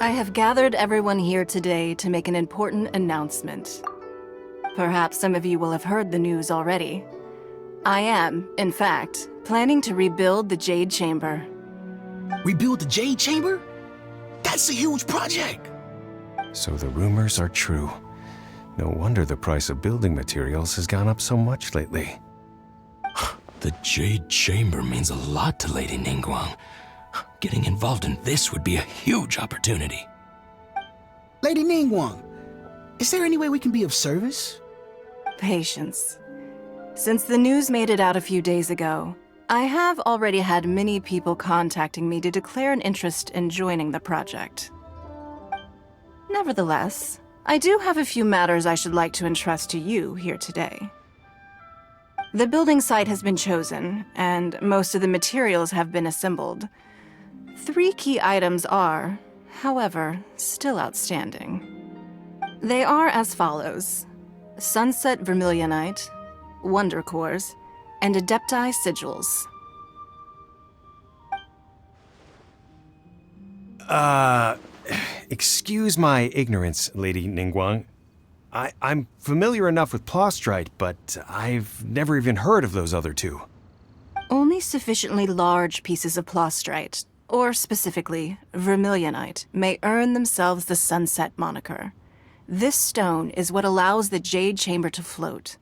I have gathered everyone here today to make an important announcement. Perhaps some of you will have heard the news already. I am, in fact, planning to rebuild the Jade Chamber. Rebuild the Jade Chamber? That's a huge project! So the rumors are true. No wonder the price of building materials has gone up so much lately. The Jade Chamber means a lot to Lady Ningguang. Getting involved in this would be a huge opportunity. Lady Ningguang, is there any way we can be of service? Patience. Since the news made it out a few days ago, I have already had many people contacting me to declare an interest in joining the project. Nevertheless, I do have a few matters I should like to entrust to you here today. The building site has been chosen, and most of the materials have been assembled. 3 key items are, however, still outstanding. They are as follows: Sunset Vermilionite, Wonder Cores, and Adepti Sigils. Excuse my ignorance, Lady Ningguang. I'm familiar enough with Plostrite, but I've never even heard of those other 2. Only sufficiently large pieces of Plostrite, or specifically Vermilionite, may earn themselves the Sunset moniker. This stone is what allows the Jade Chamber to float.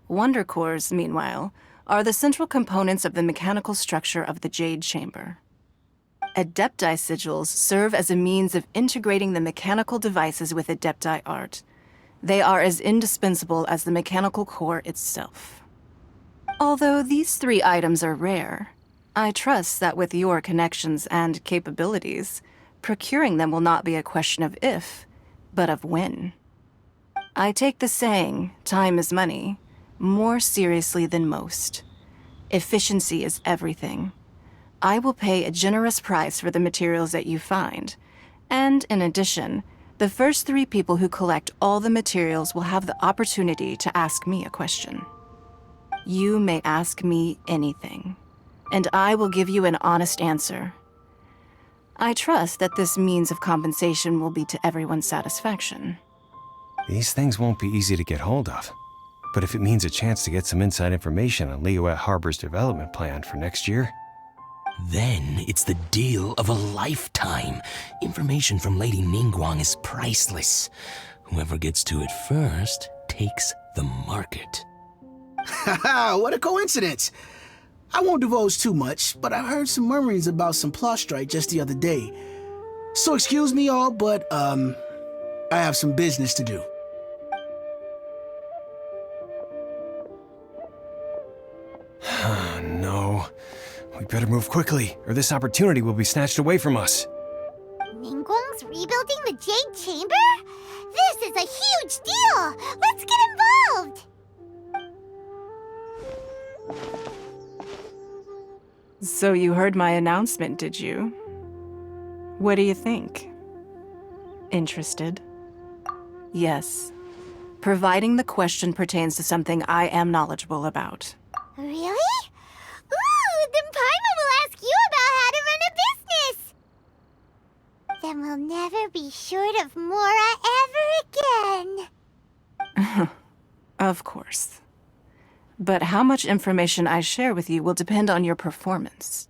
Wonder Cores, meanwhile, are the central components of the mechanical structure of the Jade Chamber. Adepti Sigils serve as a means of integrating the mechanical devices with Adepti art. They are as indispensable as the mechanical core itself. Although these 3 items are rare, I trust that with your connections and capabilities, procuring them will not be a question of if, but of when. I take the saying, time is money, more seriously than most. Efficiency is everything. I will pay a generous price for the materials that you find, and in addition, the first 3 people who collect all the materials will have the opportunity to ask me a question. You may ask me anything, and I will give you an honest answer. I trust that this means of compensation will be to everyone's satisfaction. These things won't be easy to get hold of. But if it means a chance to get some inside information on Liyue Harbor's development plan for next year... Then it's the deal of a lifetime. Information from Lady Ningguang is priceless. Whoever gets to it first takes the market. Haha, what a coincidence! I won't divulge too much, but I heard some murmurings about some Plostrite just the other day. So excuse me all, but, I have some business to do. No. We better move quickly, or this opportunity will be snatched away from us. Ningguang's rebuilding the Jade Chamber? This is a huge deal! Let's get involved! So you heard my announcement, did you? What do you think? Interested? Yes. Providing the question pertains to something I am knowledgeable about. Really? Ooh, then Paimon will ask you about how to run a business! Then we'll never be short of Mora ever again. Of course. But how much information I share with you will depend on your performance.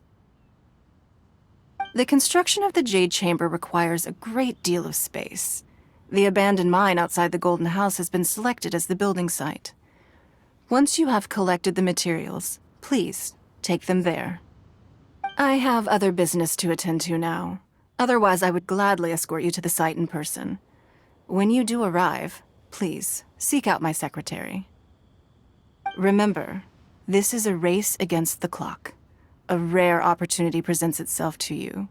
The construction of the Jade Chamber requires a great deal of space. The abandoned mine outside the Golden House has been selected as the building site. Once you have collected the materials, please take them there. I have other business to attend to now. Otherwise, I would gladly escort you to the site in person. When you do arrive, please seek out my secretary. Remember, this is a race against the clock. A rare opportunity presents itself to you.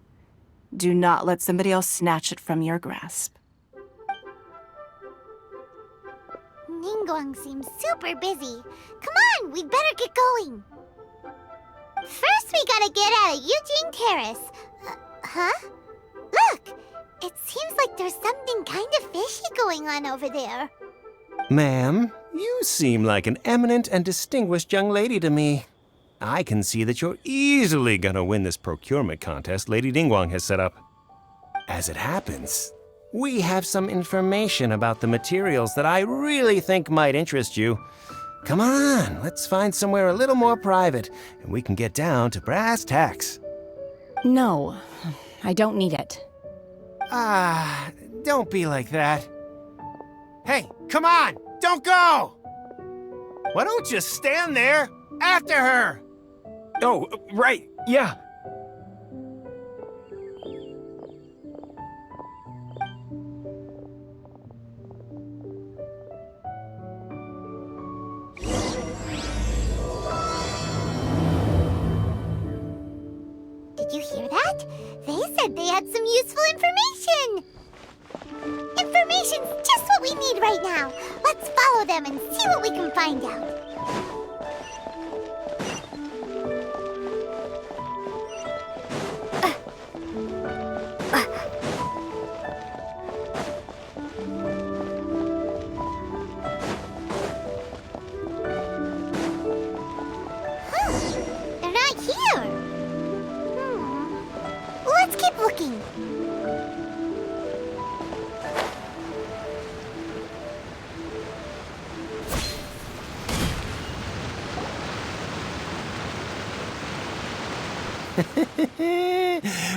Do not let somebody else snatch it from your grasp. Ningguang seems super busy. Come on, we'd better get going. First, we gotta get out of Eugene Terrace. Huh? Look! It seems like there's something kind of fishy going on over there. Ma'am, you seem like an eminent and distinguished young lady to me. I can see that you're easily gonna win this procurement contest Lady Ningguang has set up. As it happens, we have some information about the materials that I really think might interest you. Come on, let's find somewhere a little more private, and we can get down to brass tacks. No, I don't need it. Ah, don't be like that. Hey, come on, don't go! Why don't you stand there after her? Oh, right, yeah. Did you hear that? They said they had some useful information. Information's just what we need right now. Let's follow them and see what we can find out. They're not here. Let's keep looking.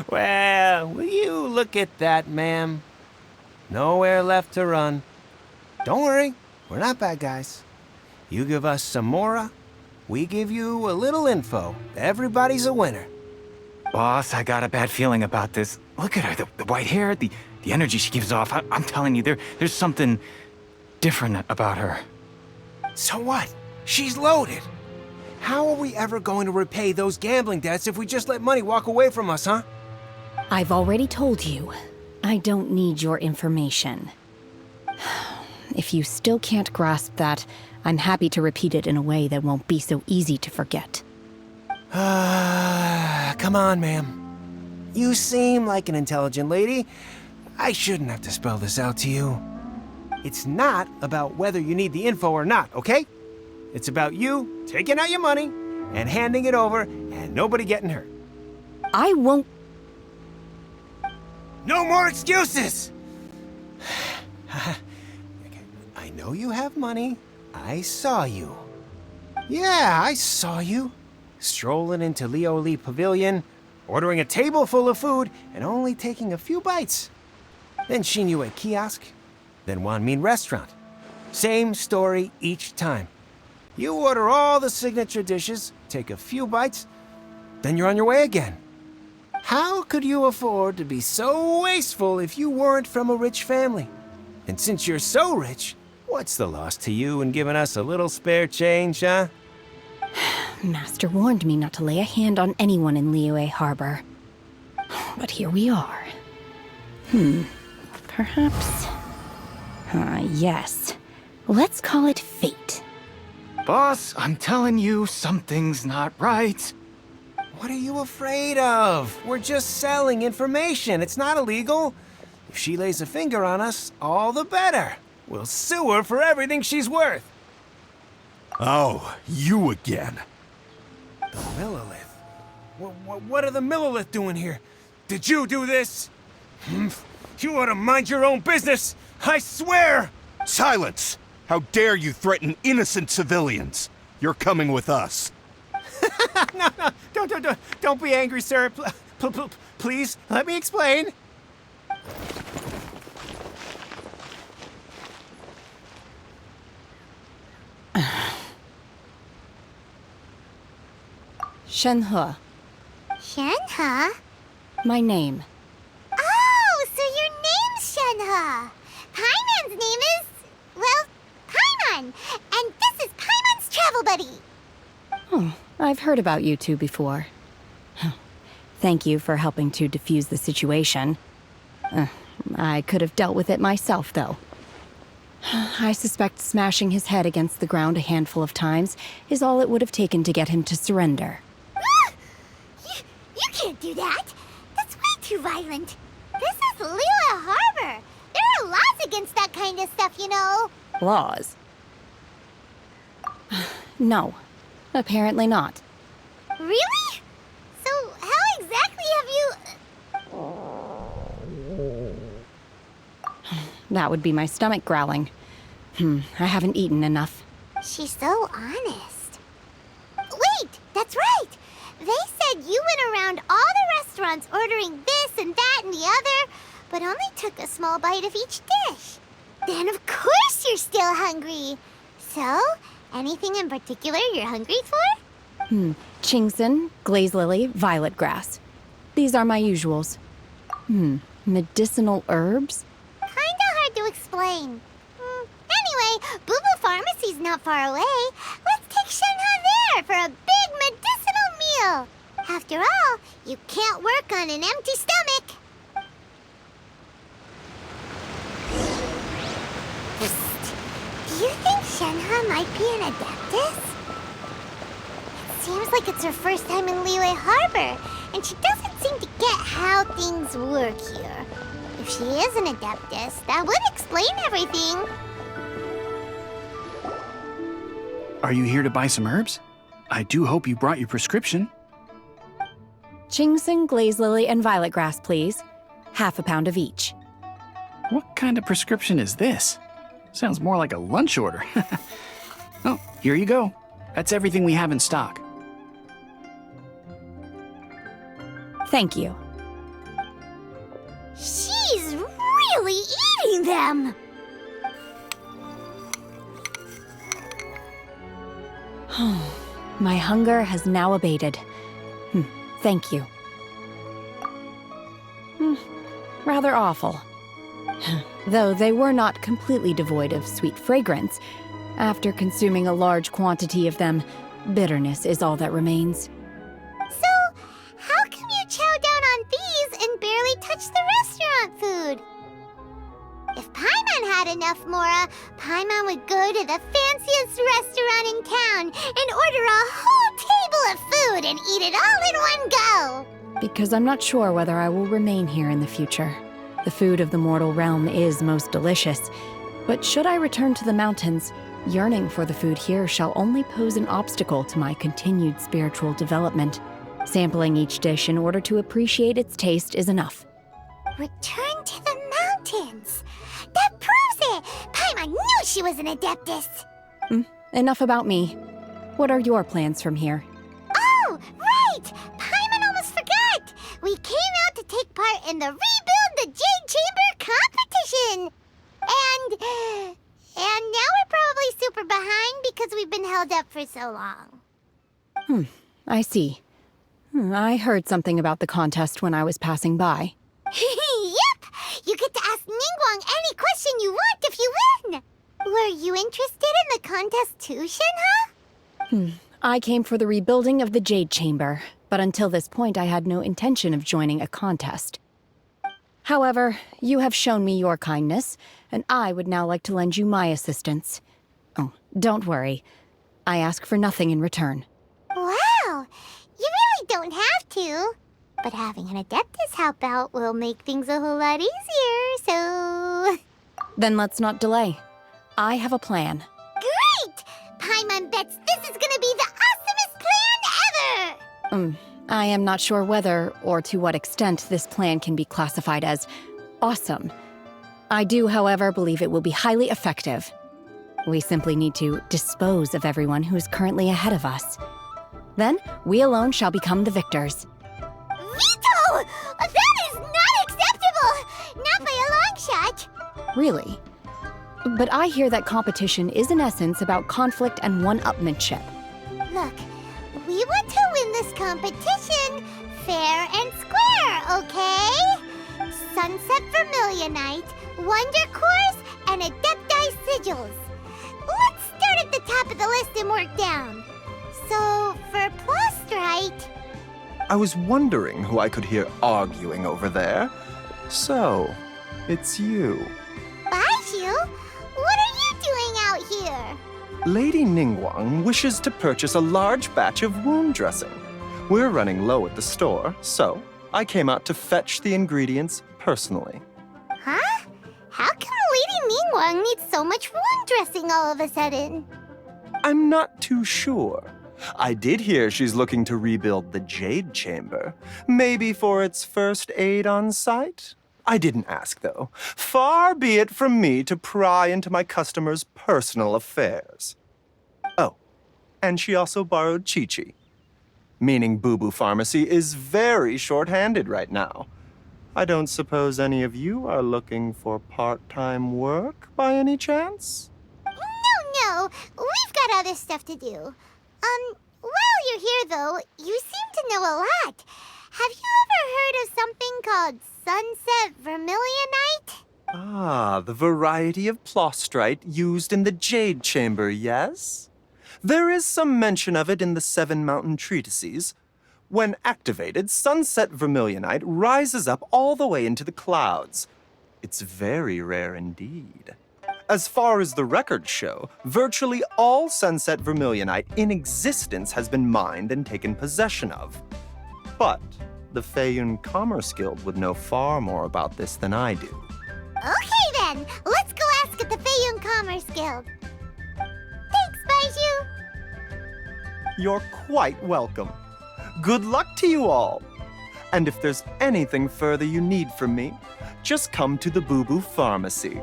Well, will you look at that, ma'am? Nowhere left to run. Don't worry, we're not bad guys. You give us some mora, we give you a little info. Everybody's a winner. Boss, I got a bad feeling about this. Look at her, the white hair, the energy she gives off. I'm telling you, there's something different about her. So what? She's loaded. How are we ever going to repay those gambling debts if we just let money walk away from us, huh? I've already told you, I don't need your information. If you still can't grasp that, I'm happy to repeat it in a way that won't be so easy to forget. Come on, ma'am. You seem like an intelligent lady. I shouldn't have to spell this out to you. It's not about whether you need the info or not, okay? It's about you taking out your money and handing it over and nobody getting hurt. I won't. No more excuses! I know you have money. I saw you. Yeah, I saw you. Strolling into Leo Lee Pavilion, ordering a table full of food, and only taking a few bites. Then Shinyue Kiosk, then Wanmin Restaurant. Same story each time. You order all the signature dishes, take a few bites, then you're on your way again. How could you afford to be so wasteful if you weren't from a rich family? And since you're so rich, what's the loss to you in giving us a little spare change, huh? Master warned me not to lay a hand on anyone in Liyue Harbor. But here we are. Perhaps... yes. Let's call it fate. Boss, I'm telling you, something's not right. What are you afraid of? We're just selling information. It's not illegal. If she lays a finger on us, all the better. We'll sue her for everything she's worth. Oh, you again. The Millilith? What are the Millilith doing here? Did you do this? You ought to mind your own business. I swear! Silence! How dare you threaten innocent civilians? You're coming with us. No, don't be angry, sir. Please, let me explain. Shenhe, Shenhe? my name. Oh, so your name's Shenhe. Paimon's name is, well, Paimon. And this is Paimon's travel buddy. Oh, I've heard about you two before. Thank you for helping to defuse the situation. I could have dealt with it myself, though. I suspect smashing his head against the ground a handful of times is all it would have taken to get him to surrender. You can't do that. That's way too violent. This is Liyue Harbor. There are laws against that kind of stuff, you know. Laws? No, apparently not. Really? So how exactly have you... that would be my stomach growling. I haven't eaten enough. She's so honest. Wait, that's right! They said you went around all the restaurants ordering this and that and the other, but only took a small bite of each dish. Then of course you're still hungry. So, anything in particular you're hungry for? Chingson, glaze lily, violet grass. These are my usuals. Medicinal herbs? Kinda hard to explain. Anyway, Boo Boo Pharmacy's not far away. Let's take Shenhe there for a big medicinal meal. After all, you can't work on an empty stomach. Do you think Shenhe might be an Adeptus? It seems like it's her first time in Liyue Harbor, and she doesn't seem to get how things work here. If she is an Adeptus, that would explain everything. Are you here to buy some herbs? I do hope you brought your prescription. Chingson, glaze lily, and violet grass, please. Half a pound of each. What kind of prescription is this? Sounds more like a lunch order. Oh, here you go. That's everything we have in stock. Thank you. She's really eating them! My hunger has now abated. Thank you. Rather awful. Though they were not completely devoid of sweet fragrance. After consuming a large quantity of them, bitterness is all that remains. So, how come you chow down on these and barely touch the restaurant food? If Paimon had enough Mora, Paimon would go to the fanciest restaurant in town and order a whole table of food and eat it all in one go. Because I'm not sure whether I will remain here in the future. The food of the mortal realm is most delicious, but should I return to the mountains, yearning for the food here shall only pose an obstacle to my continued spiritual development. Sampling each dish in order to appreciate its taste is enough. Return to the mountains. That proves it! Paimon knew she was an Adeptus. Enough about me. What are your plans from here? Oh, right! Paimon almost forgot! We came out to take part in the Rebuild the Jade Chamber competition! And now we're probably super behind because we've been held up for so long. I see. I heard something about the contest when I was passing by. Yep! You get to ask Ningguang any question you want if you win! Were you interested in the contest too, Shenhe? I came for the rebuilding of the Jade Chamber, but until this point I had no intention of joining a contest. However, you have shown me your kindness, and I would now like to lend you my assistance. Oh, don't worry. I ask for nothing in return. Wow! You really don't have to. But having an Adeptus help out will make things a whole lot easier, so... Then let's not delay. I have a plan. Great! Paimon bets this is gonna be the awesomest plan ever! I am not sure whether or to what extent this plan can be classified as awesome. I do, however, believe it will be highly effective. We simply need to dispose of everyone who is currently ahead of us. Then, we alone shall become the victors. Vito! That is not acceptable! Not by a long shot! Really? But I hear that competition is in essence about conflict and one-upmanship. Look, we want to win this competition fair and square, okay? Sunset Vermilionite, Wonder Cores, and Adepti Sigils. Let's start at the top of the list and work down. So, for Plustrite... I was wondering who I could hear arguing over there. So, it's you. Baiju? What are you doing out here? Lady Ningguang wishes to purchase a large batch of wound dressing. We're running low at the store, so I came out to fetch the ingredients personally. Huh? How come Lady Ningguang needs so much wound dressing all of a sudden? I'm not too sure. I did hear she's looking to rebuild the Jade Chamber. Maybe for its first aid on site? I didn't ask, though. Far be it from me to pry into my customers' personal affairs. Oh, and she also borrowed Chi-Chi, meaning Boo Boo Pharmacy is very short-handed right now. I don't suppose any of you are looking for part-time work by any chance? No, we've got other stuff to do. While you're here, though, you seem to know a lot. Have you ever heard of something called Sunset Vermilionite? Ah, the variety of plostrite used in the Jade Chamber, yes? There is some mention of it in the Seven Mountain Treatises. When activated, Sunset Vermilionite rises up all the way into the clouds. It's very rare indeed. As far as the records show, virtually all Sunset Vermilionite in existence has been mined and taken possession of. But the Feiyun Commerce Guild would know far more about this than I do. Okay then, let's go ask at the Feiyun Commerce Guild. Thanks, Baiju. You're quite welcome. Good luck to you all. And if there's anything further you need from me, just come to the Boo Boo Pharmacy.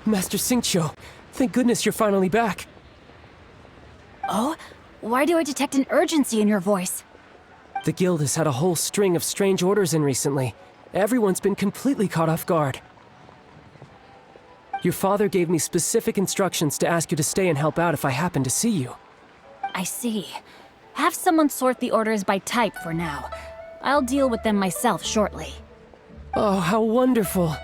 Master Xingqiu, thank goodness you're finally back. Oh? Why do I detect an urgency in your voice? The guild has had a whole string of strange orders in recently. Everyone's been completely caught off guard. Your father gave me specific instructions to ask you to stay and help out if I happen to see you. I see. Have someone sort the orders by type for now. I'll deal with them myself shortly. Oh, how wonderful.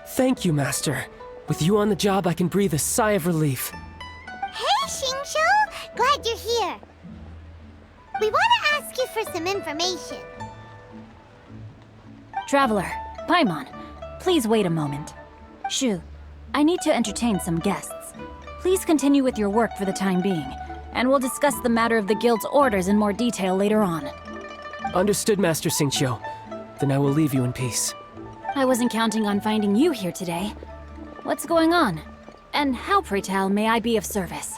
Thank you, Master. With you on the job, I can breathe a sigh of relief. Hey, Xingqiu! Glad you're here. We want to ask you for some information. Traveler, Paimon, please wait a moment. Shu, I need to entertain some guests. Please continue with your work for the time being, and we'll discuss the matter of the guild's orders in more detail later on. Understood, Master Xingqiu. Then I will leave you in peace. I wasn't counting on finding you here today. What's going on? And how, pray tell, may I be of service?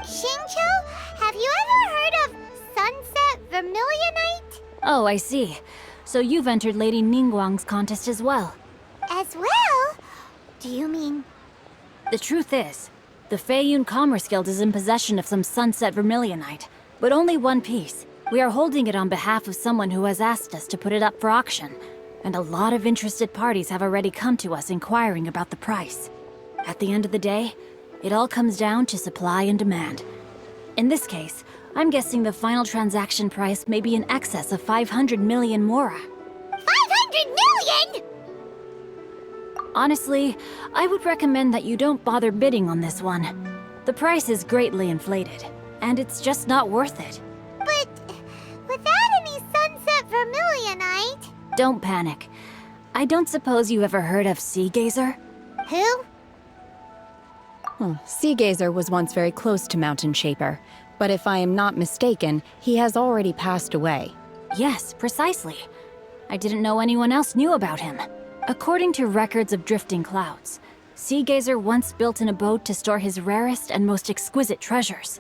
Xingqiu, have you ever heard of Sunset Vermilionite? Oh, I see. So you've entered Lady Ningguang's contest as well. As well? Do you mean... The truth is, the Feiyun Commerce Guild is in possession of some Sunset Vermilionite, but only one piece. We are holding it on behalf of someone who has asked us to put it up for auction, and a lot of interested parties have already come to us inquiring about the price. At the end of the day, it all comes down to supply and demand. In this case, I'm guessing the final transaction price may be in excess of 500 million mora. 500 million?! Honestly, I would recommend that you don't bother bidding on this one. The price is greatly inflated, and it's just not worth it. But without any Sunset Vermilionite... Don't panic. I don't suppose you ever heard of Sea Gazer? Who? Sea Gazer was once very close to Mountain Shaper, but if I am not mistaken, he has already passed away. Yes, precisely. I didn't know anyone else knew about him. According to records of drifting clouds, Sea Gazer once built an abode to store his rarest and most exquisite treasures,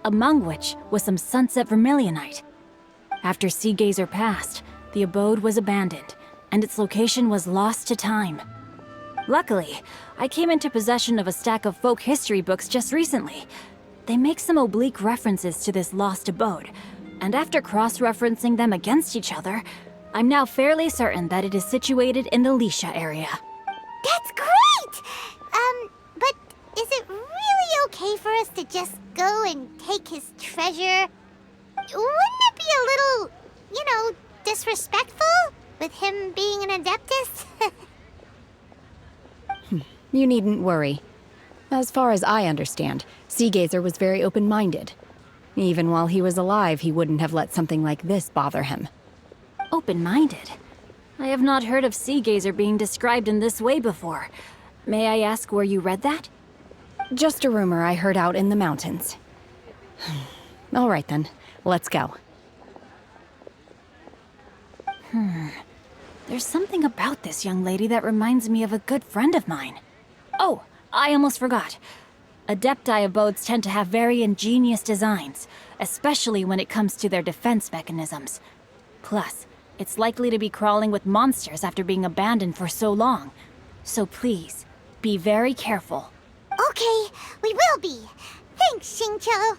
among which was some Sunset Vermilionite. After Sea Gazer passed, the abode was abandoned, and its location was lost to time. Luckily, I came into possession of a stack of folk history books just recently. They make some oblique references to this lost abode, and after cross-referencing them against each other, I'm now fairly certain that it is situated in the Lisha area. That's great! But is it really okay for us to just go and take his treasure? Wouldn't it be a little, disrespectful? With him being an Adeptus? You needn't worry. As far as I understand, Sea Gazer was very open-minded. Even while he was alive, he wouldn't have let something like this bother him. Open-minded? I have not heard of Sea Gazer being described in this way before. May I ask where you read that? Just a rumor I heard out in the mountains. All right then, let's go. There's something about this young lady that reminds me of a good friend of mine. Oh, I almost forgot. Adepti abodes tend to have very ingenious designs, especially when it comes to their defense mechanisms. Plus, it's likely to be crawling with monsters after being abandoned for so long. So please, be very careful. Okay, we will be. Thanks, Xingqiu.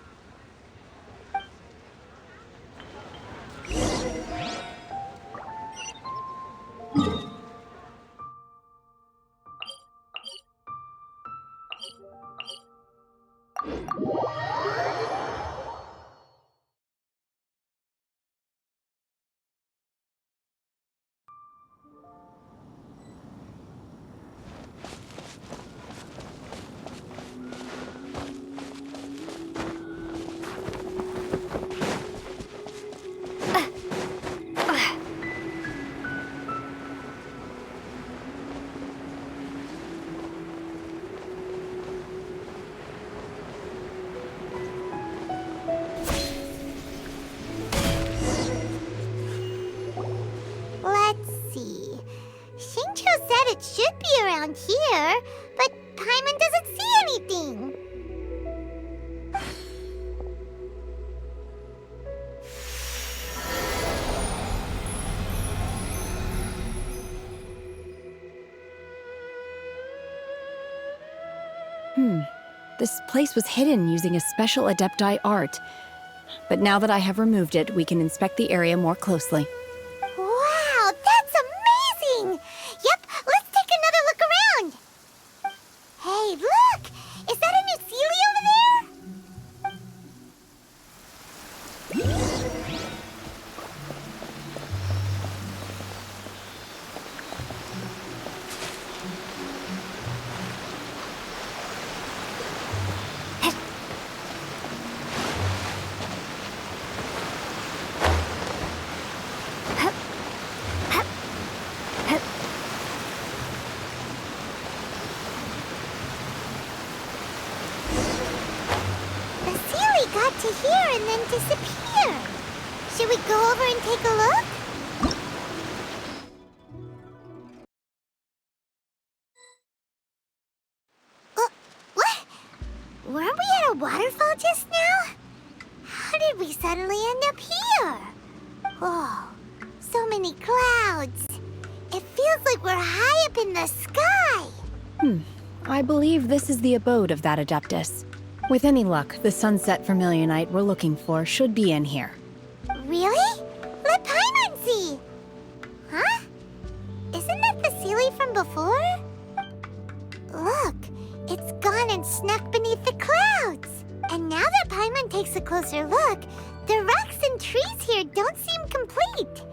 Let's see. Xingqiu said it should be around here, but Paimon doesn't see anything. This place was hidden using a special Adepti art. But now that I have removed it, we can inspect the area more closely. Wow, that's amazing! Yep, let's take another look around. Hey, look! Is that a new Sealy over there? The Sealy got to here and then disappeared. Should we go over and take a look? What? Weren't we at a waterfall just now? How did we suddenly end up here? Oh, so many clouds. It feels like we're high up in the sky. I believe this is the abode of that Adeptus. With any luck, the sunset vermilionite we're looking for should be in here. Really? Let Paimon see. Huh? Isn't that the Sealy from before? Look, it's gone and snuck beneath the clouds. And now that Paimon takes a closer look, the rocks and trees here don't seem complete.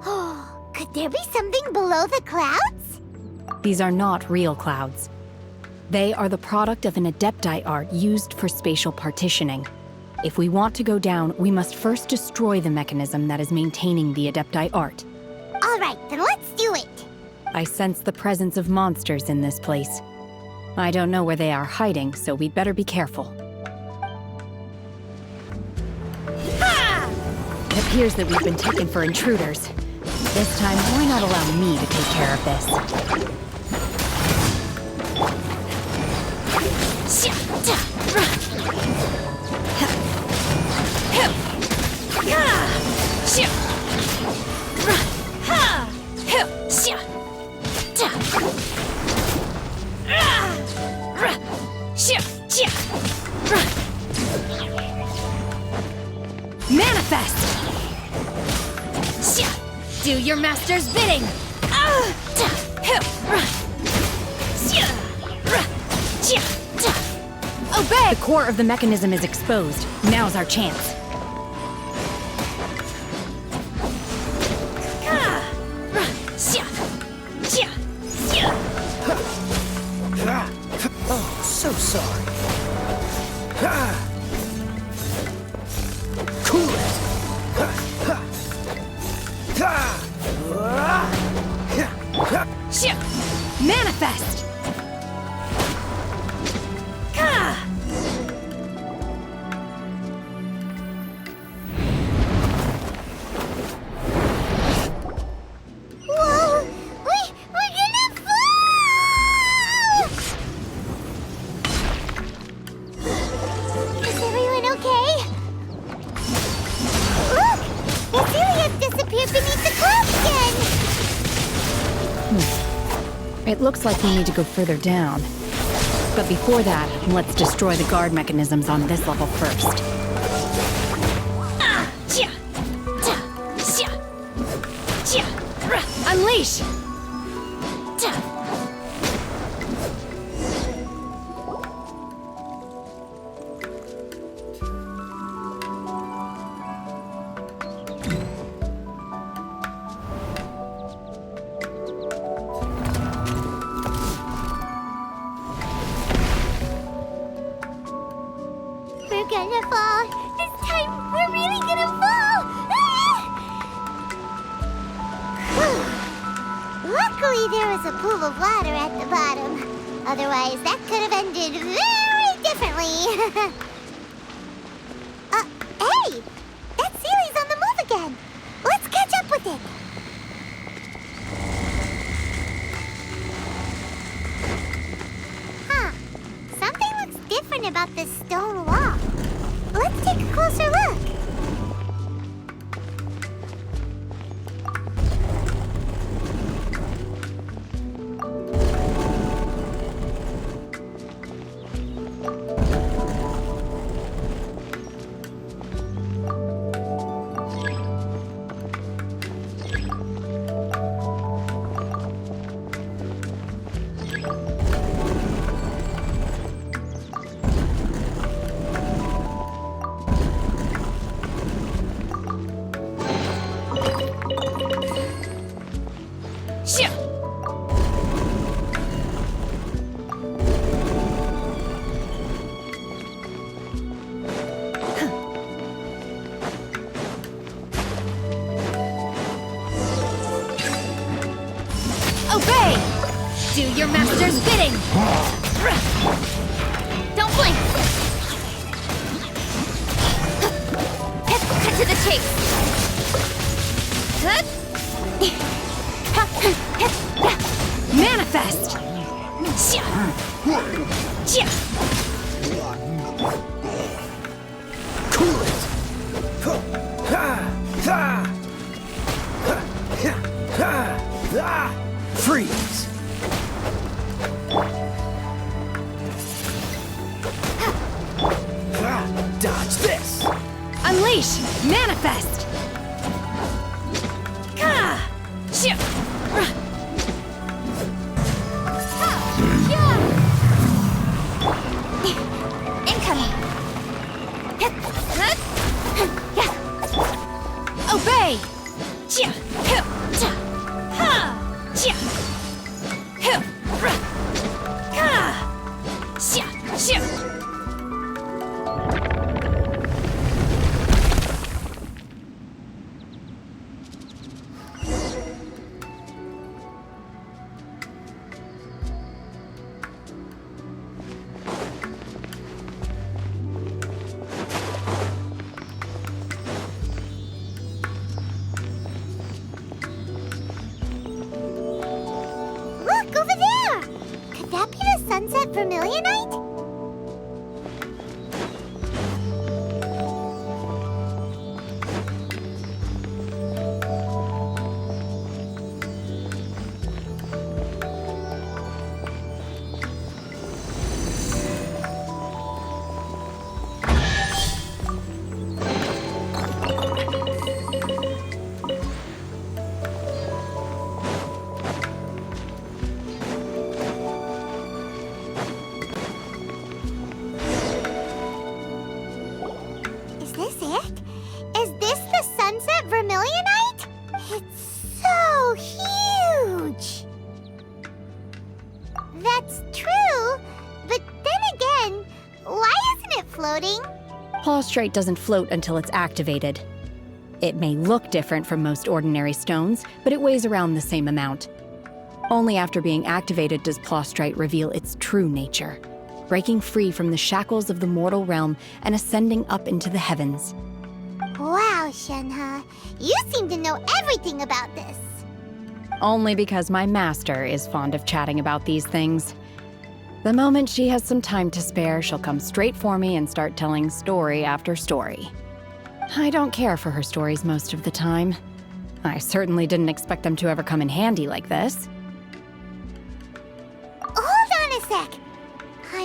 Oh, could there be something below the clouds? These are not real clouds. They are the product of an Adepti art used for spatial partitioning. If we want to go down, we must first destroy the mechanism that is maintaining the Adepti art. All right, then let's do it. I sense the presence of monsters in this place. I don't know where they are hiding, so we'd better be careful. It appears that we've been taken for intruders. This time, why not allow me to take care of this? Manifest! Do your master's bidding! Obey! The core of the mechanism is exposed. Now's our chance. Oh, so sorry. Cool it! Manifest! Whoa! We're gonna fall! It looks like we need to go further down. But before that, let's destroy the guard mechanisms on this level first. Unleash! We're gonna fall. This time, we're really gonna fall. Whew. Luckily, there was a pool of water at the bottom. Otherwise, that could have ended very differently. Hey! That Sealy's on the move again. Let's catch up with it. Huh. Something looks different about this stone wall. Let's take a closer look. Obey! Do your master's bidding! Don't blink! Cut to the chase! Manifest! Cool it! Freeze! Dodge this! Unleash! Manifest! Incoming! Obey! Look, over there! Could that be the sunset vermilionite? Is this it? Is this the sunset vermilionite? It's so huge! That's true, but then again, why isn't it floating? Plaustrite doesn't float until it's activated. It may look different from most ordinary stones, but it weighs around the same amount. Only after being activated does Plaustrite reveal its true nature, breaking free from the shackles of the mortal realm and ascending up into the heavens. Wow, Shenhe, you seem to know everything about this. Only because my master is fond of chatting about these things. The moment she has some time to spare, she'll come straight for me and start telling story after story. I don't care for her stories most of the time. I certainly didn't expect them to ever come in handy like this.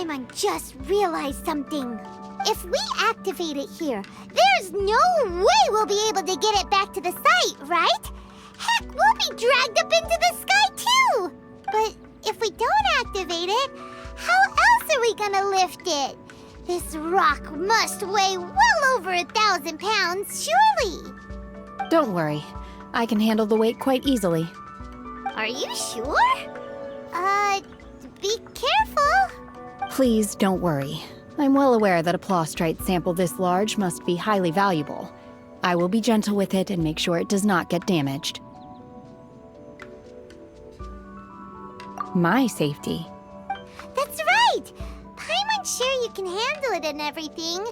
Paimon just realized something. If we activate it here, there's no way we'll be able to get it back to the site, right? Heck, we'll be dragged up into the sky too! But if we don't activate it, how else are we gonna lift it? This rock must weigh well over 1,000 pounds, surely! Don't worry. I can handle the weight quite easily. Are you sure? Be careful! Please don't worry. I'm well aware that a plostrite sample this large must be highly valuable. I will be gentle with it and make sure it does not get damaged. My safety. That's right! Paimon's sure you can handle it and everything,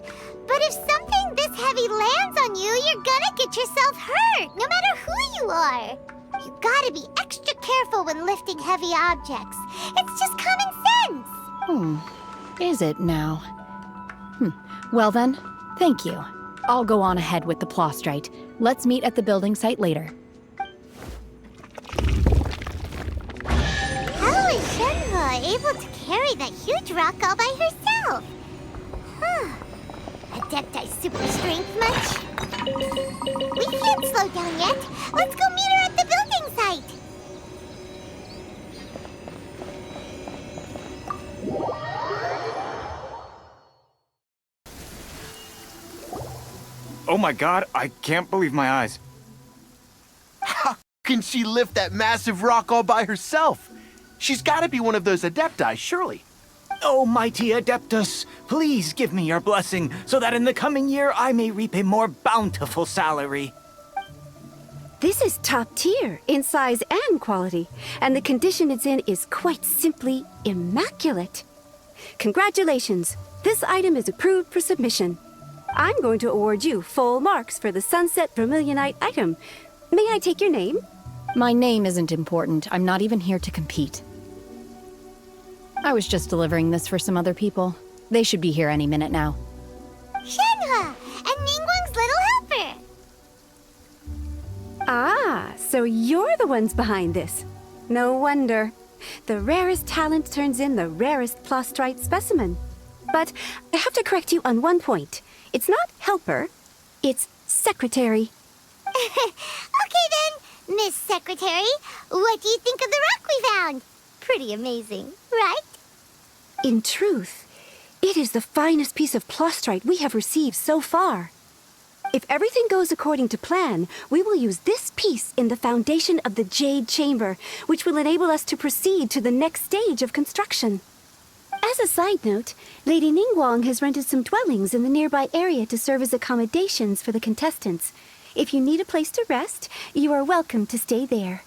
but if something this heavy lands on you, you're gonna get yourself hurt, no matter who you are. You gotta be extra careful when lifting heavy objects. It's just common sense! Is it now? Well then, thank you. I'll go on ahead with the plostrite. Let's meet at the building site later. How is Shenhe able to carry that huge rock all by herself? Adepti super strength much? We can't slow down yet. Let's go meet her at the building site. Oh my god, I can't believe my eyes. How can she lift that massive rock all by herself? She's gotta be one of those Adepti, surely. Oh, mighty Adeptus, please give me your blessing so that in the coming year I may reap a more bountiful salary. This is top tier in size and quality, and the condition it's in is quite simply immaculate. Congratulations! This item is approved for submission. I'm going to award you full marks for the Sunset Vermilionite item. May I take your name? My name isn't important. I'm not even here to compete. I was just delivering this for some other people. They should be here any minute now. Shenhe and Ningguang's little helper. Ah, so you're the ones behind this. No wonder. The rarest talent turns in the rarest plostrite specimen. But I have to correct you on one point. It's not helper, it's secretary. Okay then, Miss Secretary, what do you think of the rock we found? Pretty amazing, right? In truth, it is the finest piece of plostrite we have received so far. If everything goes according to plan, we will use this piece in the foundation of the Jade Chamber, which will enable us to proceed to the next stage of construction. As a side note, Lady Ningguang has rented some dwellings in the nearby area to serve as accommodations for the contestants. If you need a place to rest, you are welcome to stay there.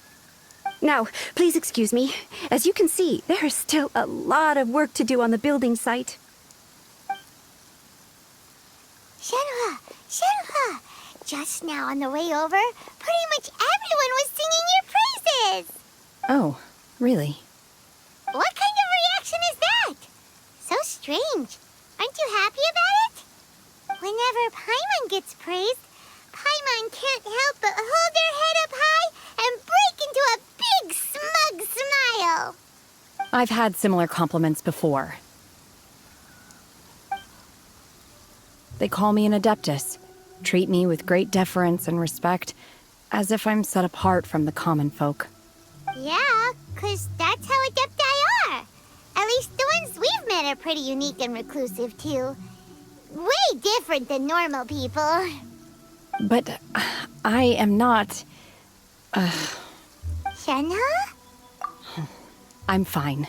Now, please excuse me. As you can see, there is still a lot of work to do on the building site. Shenhe! Shenhe! Just now on the way over, pretty much everyone was singing your praises! Oh, really? What kind of reaction is that? So strange. Aren't you happy about it? Whenever Paimon gets praised, Paimon can't help but hold their head up high and break into a big smug smile. I've had similar compliments before. They call me an Adeptus, treat me with great deference and respect, as if I'm set apart from the common folk. Yeah, 'cause that's how Adepti are. At least the ones we've met are pretty unique and reclusive, too. Way different than normal people. But I am not... Shenhe? I'm fine.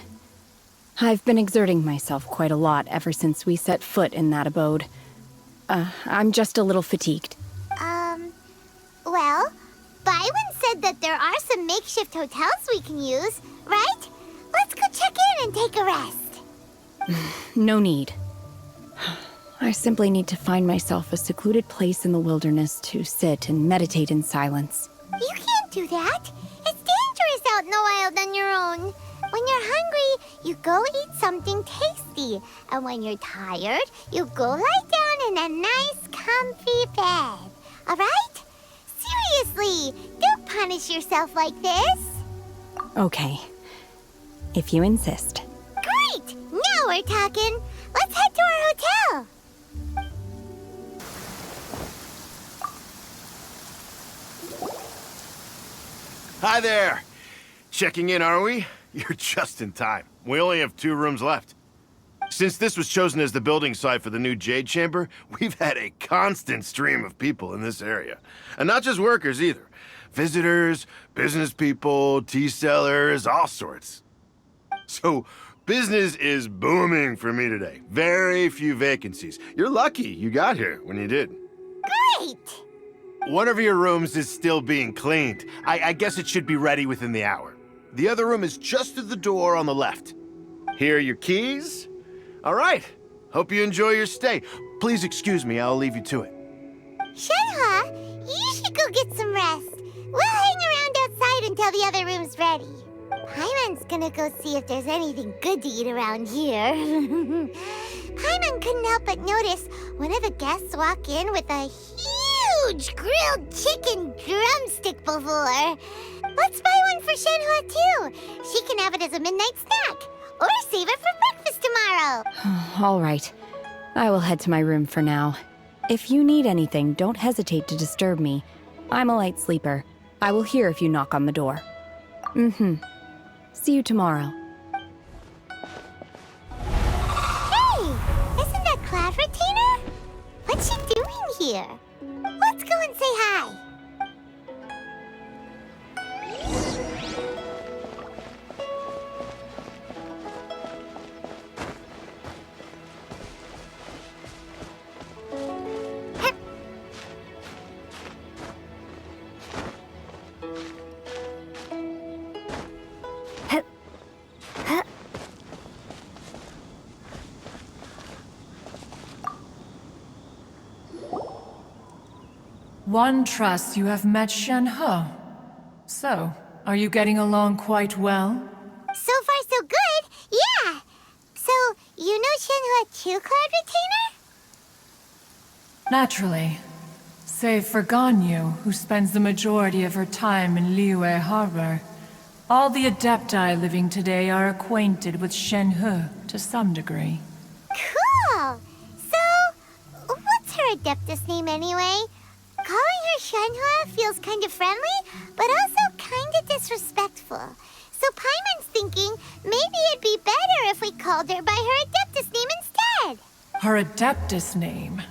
I've been exerting myself quite a lot ever since we set foot in that abode. I'm just a little fatigued. Well, Byron said that there are some makeshift hotels we can use, right? Let's go check in and take a rest. No need. I simply need to find myself a secluded place in the wilderness to sit and meditate in silence. You can't do that. It's dangerous out in the wild on your own. When you're hungry, you go eat something tasty. And when you're tired, you go lie down in a nice, comfy bed. All right? Seriously, don't punish yourself like this. Okay. If you insist. Great! Now Now we're talking. Let's head to our hotel. Hi there. Checking in, are we? You're just in time. We only have 2 rooms left. Since this was chosen as the building site for the new Jade Chamber, we've had a constant stream of people in this area. And not just workers either. Visitors, business people, tea sellers, all sorts. So, business is booming for me today. Very few vacancies. You're lucky you got here when you did. Great! One of your rooms is still being cleaned. I guess it should be ready within the hour. The other room is just through the door on the left. Here are your keys. All right. Hope you enjoy your stay. Please excuse me, I'll leave you to it. Shenhe, you should go get some rest. We'll hang around outside until the other room's ready. Paimon's gonna go see if there's anything good to eat around here. Paimon couldn't help but notice one of the guests walk in with a huge grilled chicken drumstick before. Let's buy one for Shenhe too. She can have it as a midnight snack. Or save it for breakfast tomorrow. All right. I will head to my room for now. If you need anything, don't hesitate to disturb me. I'm a light sleeper. I will hear if you knock on the door. See you tomorrow. Hey! Isn't that Cloud Retainer? What's she doing here? Let's go and say hi. One trusts you have met Shenhe. So, are you getting along quite well? So far, so good. Yeah. So, you know Shenhe too, Cloud Retainer? Naturally. Save for Ganyu, who spends the majority of her time in Liyue Harbor. All the Adepti living today are acquainted with Shenhe to some degree. Cool. So, what's her Adeptus name anyway? Calling her Shenhe feels kind of friendly, but also kind of disrespectful. So Paimon's thinking maybe it'd be better if we called her by her Adeptus name instead. Her Adeptus name?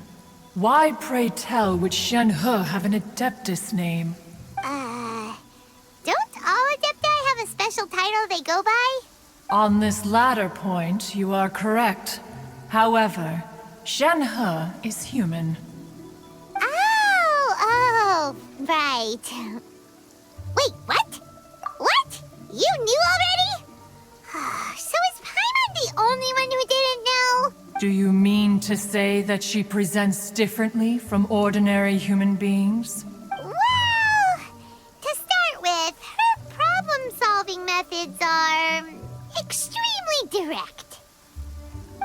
Why, pray tell, would Shenhe have an Adeptus name? Don't all Adepti have a special title they go by? On this latter point, you are correct. However, Shenhe is human. Oh, right. Wait, what? What? You knew already? So is Paimon the only one who didn't know? Do you mean to say that she presents differently from ordinary human beings? Well, to start with, her problem-solving methods are extremely direct.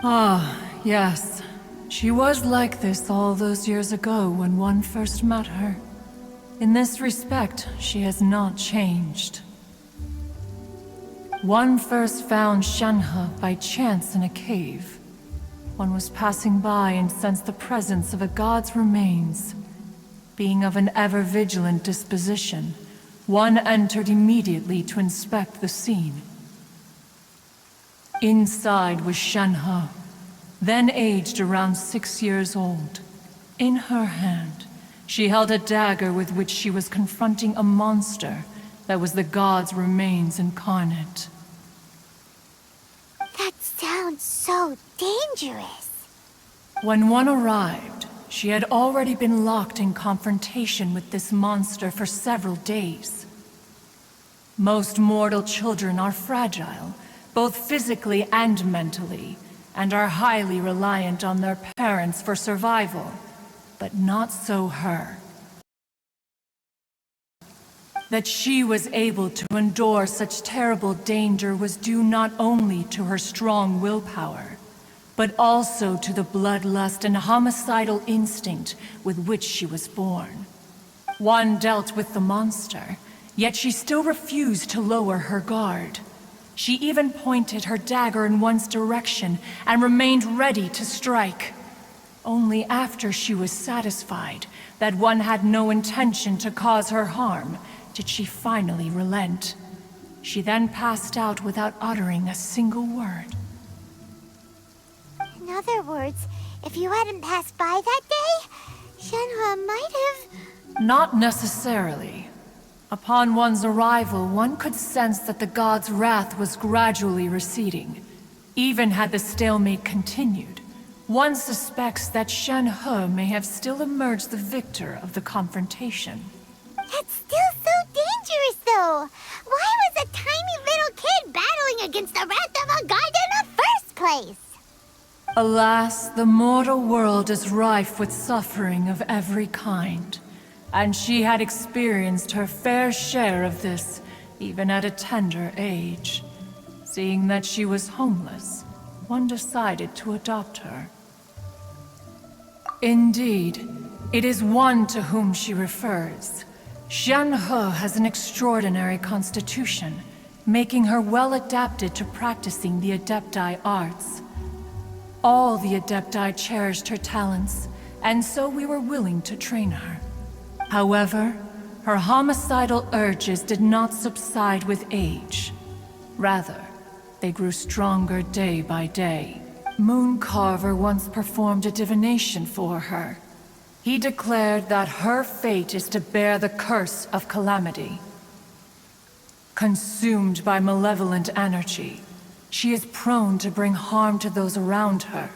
Ah, yes. She was like this all those years ago when one first met her. In this respect, she has not changed. One first found Shenhe by chance in a cave. One was passing by and sensed the presence of a god's remains. Being of an ever-vigilant disposition, one entered immediately to inspect the scene. Inside was Shenhe, then aged around 6 years old. In her hand, she held a dagger with which she was confronting a monster that was the god's remains incarnate. That sounds so dangerous. When one arrived, she had already been locked in confrontation with this monster for several days. Most mortal children are fragile, both physically and mentally, and are highly reliant on their parents for survival. But not so her. That she was able to endure such terrible danger was due not only to her strong willpower, but also to the bloodlust and homicidal instinct with which she was born. One dealt with the monster, yet she still refused to lower her guard. She even pointed her dagger in one's direction and remained ready to strike. Only after she was satisfied that one had no intention to cause her harm did she finally relent. She then passed out without uttering a single word. In other words, if you hadn't passed by that day, Shenhua might have... Not necessarily. Upon one's arrival, one could sense that the god's wrath was gradually receding. Even had the stalemate continued, one suspects that Shen-He may have still emerged the victor of the confrontation. That's still so dangerous, though! Why was a tiny little kid battling against the wrath of a god in the first place? Alas, the mortal world is rife with suffering of every kind. And she had experienced her fair share of this, even at a tender age. Seeing that she was homeless, one decided to adopt her. Indeed, it is one to whom she refers. Shen-He has an extraordinary constitution, making her well adapted to practicing the Adepti arts. All the Adepti cherished her talents, and so we were willing to train her. However, her homicidal urges did not subside with age. Rather, they grew stronger day by day. Mooncarver once performed a divination for her. He declared that her fate is to bear the curse of calamity. Consumed by malevolent energy, she is prone to bring harm to those around her.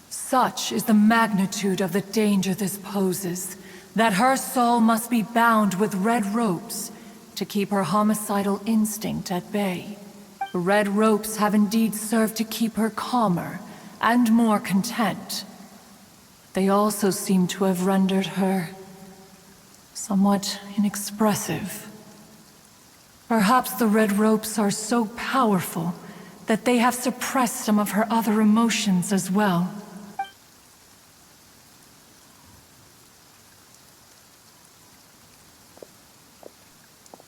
Such is the magnitude of the danger this poses, that her soul must be bound with red ropes to keep her homicidal instinct at bay. The red ropes have indeed served to keep her calmer and more content. They also seem to have rendered her somewhat inexpressive. Perhaps the red ropes are so powerful that they have suppressed some of her other emotions as well.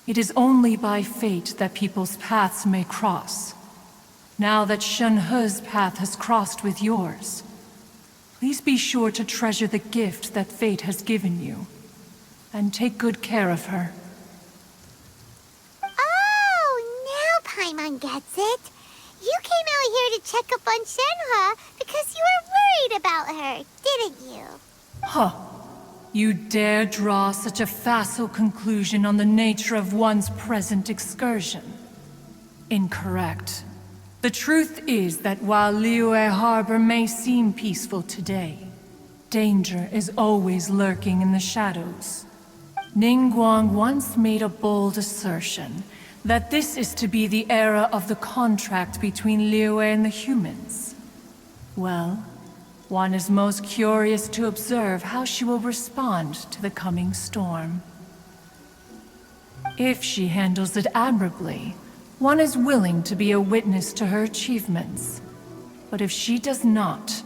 It is only by fate that people's paths may cross. Now that Shen-He's path has crossed with yours, please be sure to treasure the gift that fate has given you, and take good care of her. Oh, now Paimon gets it. You came out here to check up on Shenhua because you were worried about her, didn't you? Huh. You dare draw such a facile conclusion on the nature of one's present excursion? Incorrect. The truth is that while Liyue Harbor may seem peaceful today, danger is always lurking in the shadows. Ningguang once made a bold assertion that this is to be the era of the contract between Liyue and the humans. Well, one is most curious to observe how she will respond to the coming storm. If she handles it admirably, one is willing to be a witness to her achievements. But if she does not,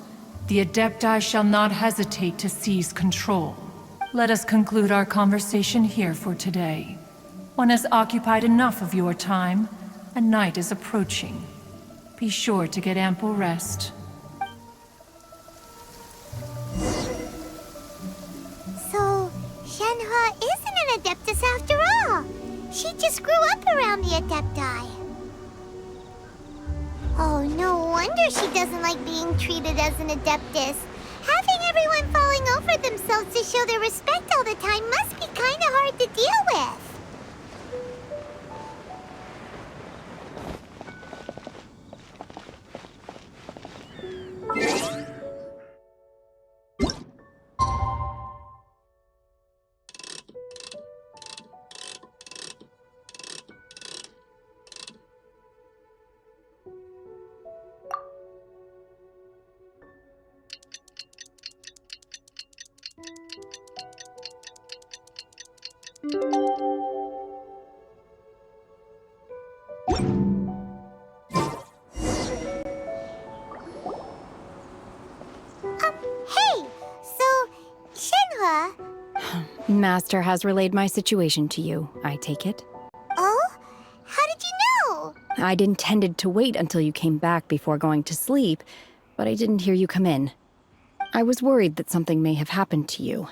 the Adepti shall not hesitate to seize control. Let us conclude our conversation here for today. One has occupied enough of your time, and night is approaching. Be sure to get ample rest. So, Shenhua isn't an Adeptus after all. She just grew up around the Adepti. Oh, no wonder she doesn't like being treated as an Adeptus. Having everyone falling over themselves to show their respect all the time must be kinda hard to deal with. Hey! So, Shenhua... Master has relayed my situation to you, I take it. Oh? How did you know? I'd intended to wait until you came back before going to sleep, but I didn't hear you come in. I was worried that something may have happened to you,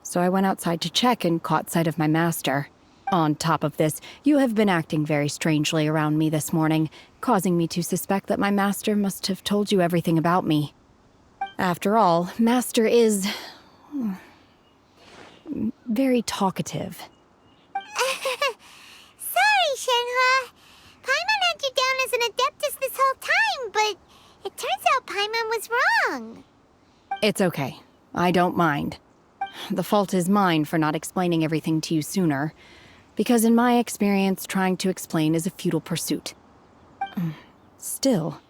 so I went outside to check and caught sight of my master. On top of this, you have been acting very strangely around me this morning, causing me to suspect that my master must have told you everything about me. After all, Master is very talkative. Sorry, Shenhua. Paimon had you down as an Adeptus this whole time, but it turns out Paimon was wrong. It's okay. I don't mind. The fault is mine for not explaining everything to you sooner, because in my experience, trying to explain is a futile pursuit. Still,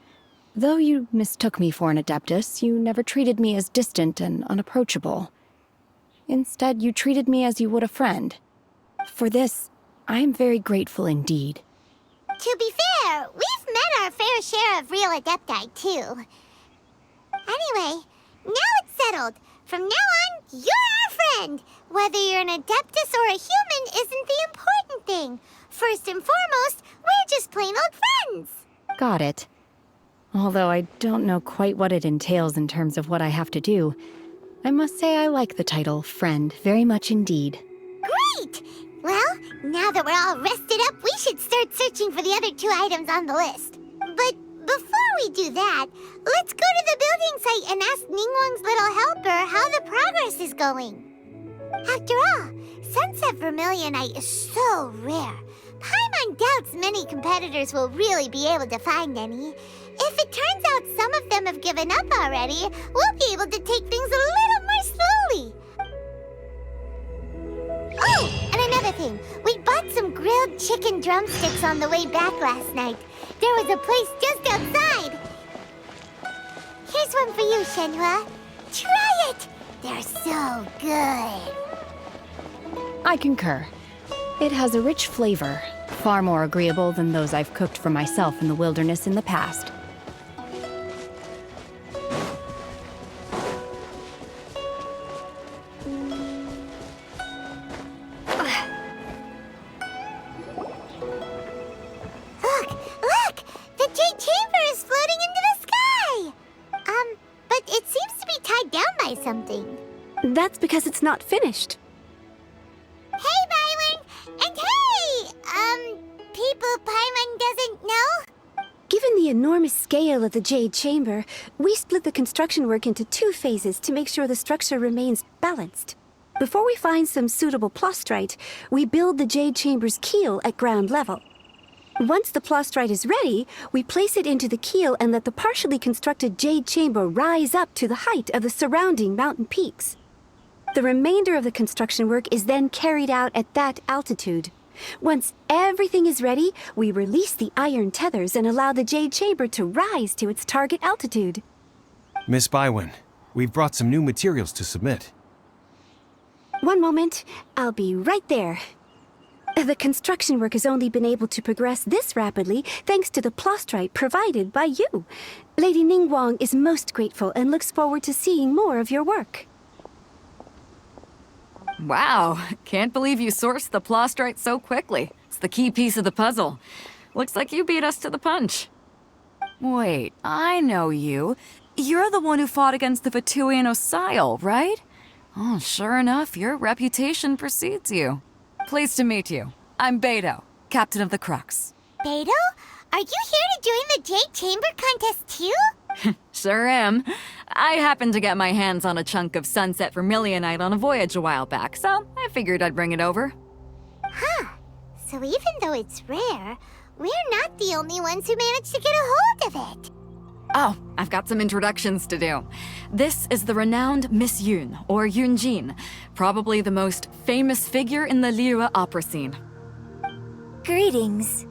though you mistook me for an Adeptus, you never treated me as distant and unapproachable. Instead, you treated me as you would a friend. For this, I am very grateful indeed. To be fair, we've met our fair share of real Adepti, too. Anyway, now it's settled. From now on, you're our friend. Whether you're an Adeptus or a human isn't the important thing. First and foremost, we're just plain old friends. Got it. Although I don't know quite what it entails in terms of what I have to do, I must say I like the title Friend very much indeed. Great! Well, now that we're all rested up, we should start searching for the other 2 items on the list. But before we do that, let's go to the building site and ask Ningguang's little helper how the progress is going. After all, Sunset Vermilionite is so rare. Paimon doubts many competitors will really be able to find any. If it turns out some of them have given up already, we'll be able to take things a little more slowly. Oh, and another thing. We bought some grilled chicken drumsticks on the way back last night. There was a place just outside. Here's one for you, Shenhua. Try it! They're so good. I concur. It has a rich flavor, far more agreeable than those I've cooked for myself in the wilderness in the past. Look! The Jade Chamber is floating into the sky! But it seems to be tied down by something. That's because it's not finished. Hey, Byron! And hey! People Paimon doesn't know? Given the enormous scale of the Jade Chamber, we split the construction work into 2 phases to make sure the structure remains balanced. Before we find some suitable plastrite, we build the Jade Chamber's keel at ground level. Once the plastrite is ready, we place it into the keel and let the partially constructed Jade Chamber rise up to the height of the surrounding mountain peaks. The remainder of the construction work is then carried out at that altitude. Once everything is ready, we release the iron tethers and allow the Jade Chamber to rise to its target altitude. Miss Bywin, we've brought some new materials to submit. One moment, I'll be right there. The construction work has only been able to progress this rapidly thanks to the plastrite provided by you. Lady Ningguang is most grateful and looks forward to seeing more of your work. Wow, can't believe you sourced the plastrite so quickly. It's the key piece of the puzzle. Looks like you beat us to the punch. Wait, I know you. You're the one who fought against the Fatui and Osile, right? Oh, sure enough, your reputation precedes you. Pleased to meet you. I'm Beto, captain of the Crux. Beto? Are you here to join the Jade Chamber contest too? Sure am. I happened to get my hands on a chunk of Sunset Vermilionite on a voyage a while back, so I figured I'd bring it over. Huh. So even though it's rare, we're not the only ones who managed to get a hold of it. Oh, I've got some introductions to do. This is the renowned Miss Yun, or Yunjin, probably the most famous figure in the Liyue opera scene. Greetings.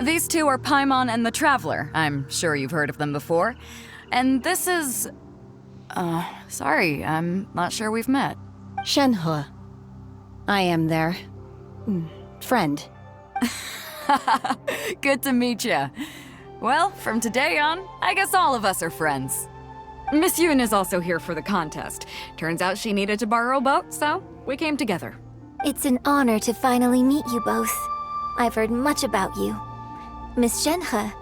These 2 are Paimon and the Traveler. I'm sure you've heard of them before. And this is... sorry, I'm not sure we've met. Shenhua. I am their... friend. Good to meet you. Well, from today on, I guess all of us are friends. Miss Yun is also here for the contest. Turns out she needed to borrow a boat, so we came together. It's an honor to finally meet you both. I've heard much about you. Miss Shenhe,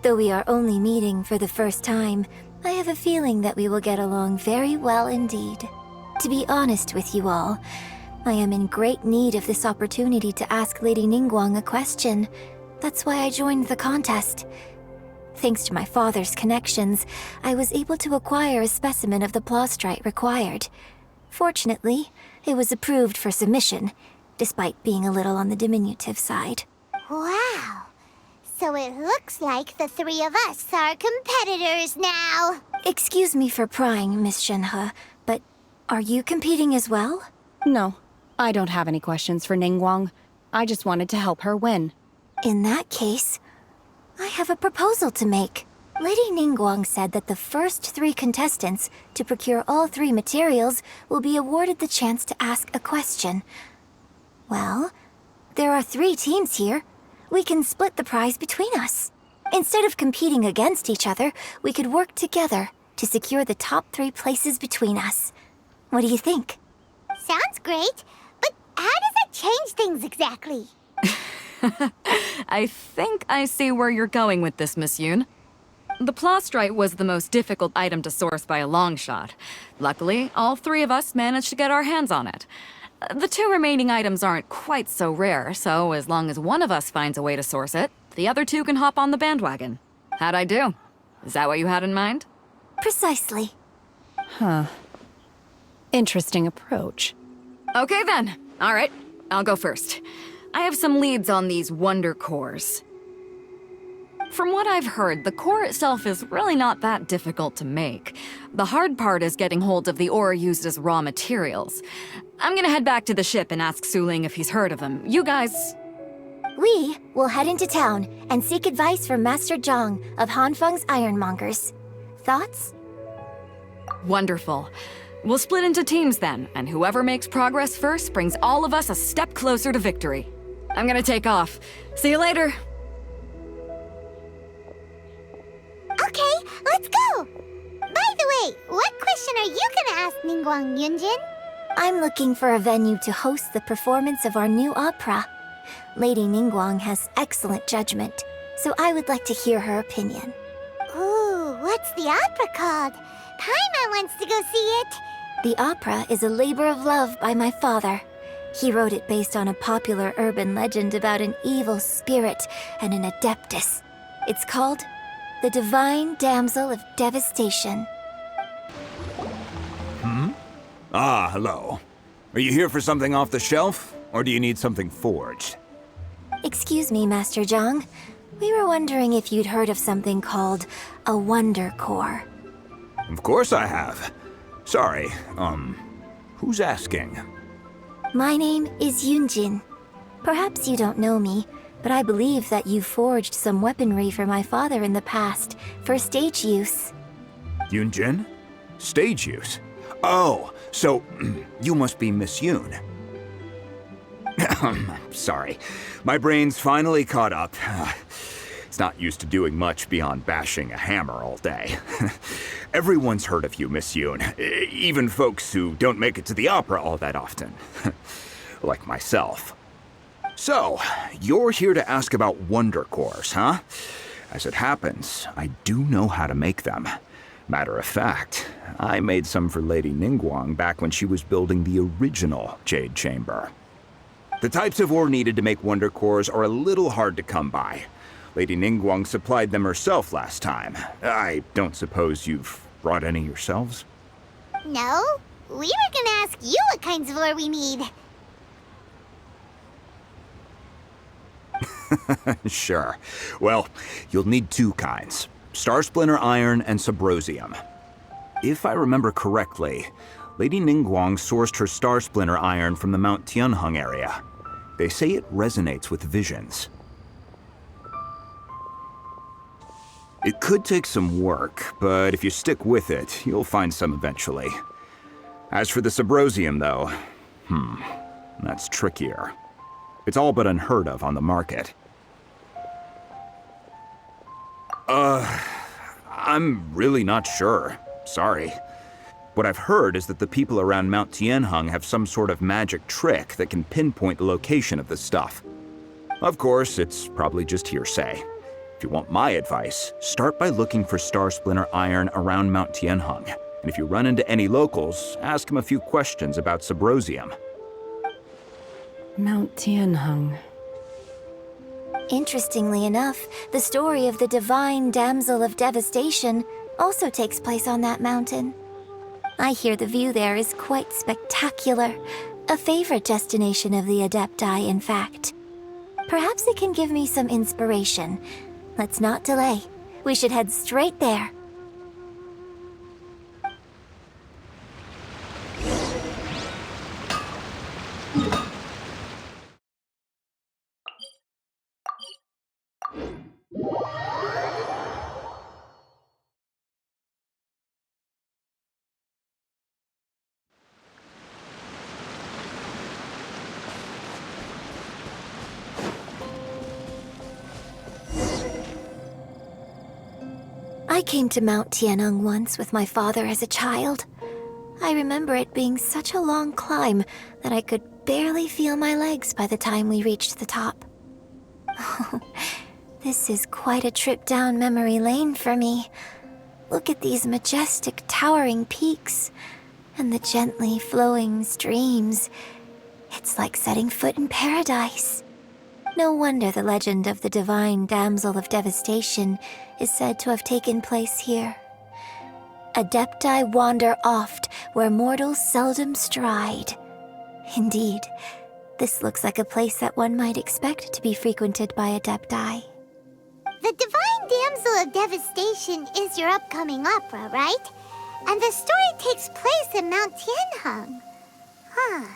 though we are only meeting for the first time, I have a feeling that we will get along very well indeed. To be honest with you all, I am in great need of this opportunity to ask Lady Ningguang a question. That's why I joined the contest. Thanks to my father's connections, I was able to acquire a specimen of the plastrite required. Fortunately, it was approved for submission, despite being a little on the diminutive side. Wow. So it looks like the three of us are competitors now. Excuse me for prying, Miss Shenhe, but are you competing as well? No, I don't have any questions for Ningguang. I just wanted to help her win. In that case, I have a proposal to make. Lady Ningguang said that the first 3 contestants to procure all 3 materials will be awarded the chance to ask a question. Well, there are 3 teams here. We can split the prize between us. Instead of competing against each other, we could work together to secure the top 3 places between us. What do you think? Sounds great, but how does it change things exactly? I think I see where you're going with this, Miss Yoon. The plastrite was the most difficult item to source by a long shot. Luckily, all 3 of us managed to get our hands on it. The 2 remaining items aren't quite so rare, so as long as one of us finds a way to source it, the other 2 can hop on the bandwagon. How'd I do? Is that what you had in mind? Precisely. Huh. Interesting approach. Okay then. All right, I'll go first. I have some leads on these wonder cores. From what I've heard, the core itself is really not that difficult to make. The hard part is getting hold of the ore used as raw materials. I'm gonna head back to the ship and ask Suling if he's heard of them. You guys... We will head into town and seek advice from Master Zhang of Hanfeng's Ironmongers. Thoughts? Wonderful. We'll split into teams then, and whoever makes progress first brings all of us a step closer to victory. I'm gonna take off. See you later. Okay, let's go! By the way, what question are you gonna ask Ningguang, Yunjin? I'm looking for a venue to host the performance of our new opera. Lady Ningguang has excellent judgment, so I would like to hear her opinion. Ooh, what's the opera called? Paimon wants to go see it. The opera is a labor of love by my father. He wrote it based on a popular urban legend about an evil spirit and an adeptus. It's called The Divine Damsel of Devastation. Ah, hello. Are you here for something off the shelf, or do you need something forged? Excuse me, Master Zhang. We were wondering if you'd heard of something called a Wonder Core. Of course I have. Sorry, who's asking? My name is Yunjin. Perhaps you don't know me, but I believe that you forged some weaponry for my father in the past, for stage use. Yunjin? Stage use? Oh, so you must be Miss Yoon. Sorry, my brain's finally caught up. It's not used to doing much beyond bashing a hammer all day. Everyone's heard of you, Miss Yoon, even folks who don't make it to the opera all that often. Like myself. So, you're here to ask about wonder cores, huh? As it happens, I do know how to make them. Matter of fact, I made some for Lady Ningguang back when she was building the original Jade Chamber. The types of ore needed to make wonder cores are a little hard to come by. Lady Ningguang supplied them herself last time. I don't suppose you've brought any yourselves? No, we were gonna ask you what kinds of ore we need. Sure. Well, you'll need 2 kinds. Star Splinter Iron and Subrosium. If I remember correctly, Lady Ningguang sourced her Star Splinter Iron from the Mount Tianheng area. They say it resonates with visions. It could take some work, but if you stick with it, you'll find some eventually. As for the Subrosium, though, that's trickier. It's all but unheard of on the market. I'm really not sure. Sorry. What I've heard is that the people around Mount Tianheng have some sort of magic trick that can pinpoint the location of the stuff. Of course, it's probably just hearsay. If you want my advice, start by looking for Star Splinter iron around Mount Tianheng. And if you run into any locals, ask them a few questions about Subrosium. Mount Tianheng. Interestingly enough, the story of the divine damsel of devastation also takes place on that mountain. I hear the view there is quite spectacular. A favorite destination of the Adepti, in fact. Perhaps it can give me some inspiration. Let's not delay. We should head straight there. I came to Mount Tianheng once with my father as a child. I remember it being such a long climb that I could barely feel my legs by the time we reached the top. This is quite a trip down memory lane for me. Look at these majestic, towering peaks and the gently flowing streams. It's like setting foot in paradise. No wonder the legend of the divine damsel of devastation is said to have taken place here. Adepti wander oft where mortals seldom stride. Indeed, this looks like a place that one might expect to be frequented by Adepti. The Divine Damsel of Devastation is your upcoming opera, right? And the story takes place in Mount Tianheng. Huh.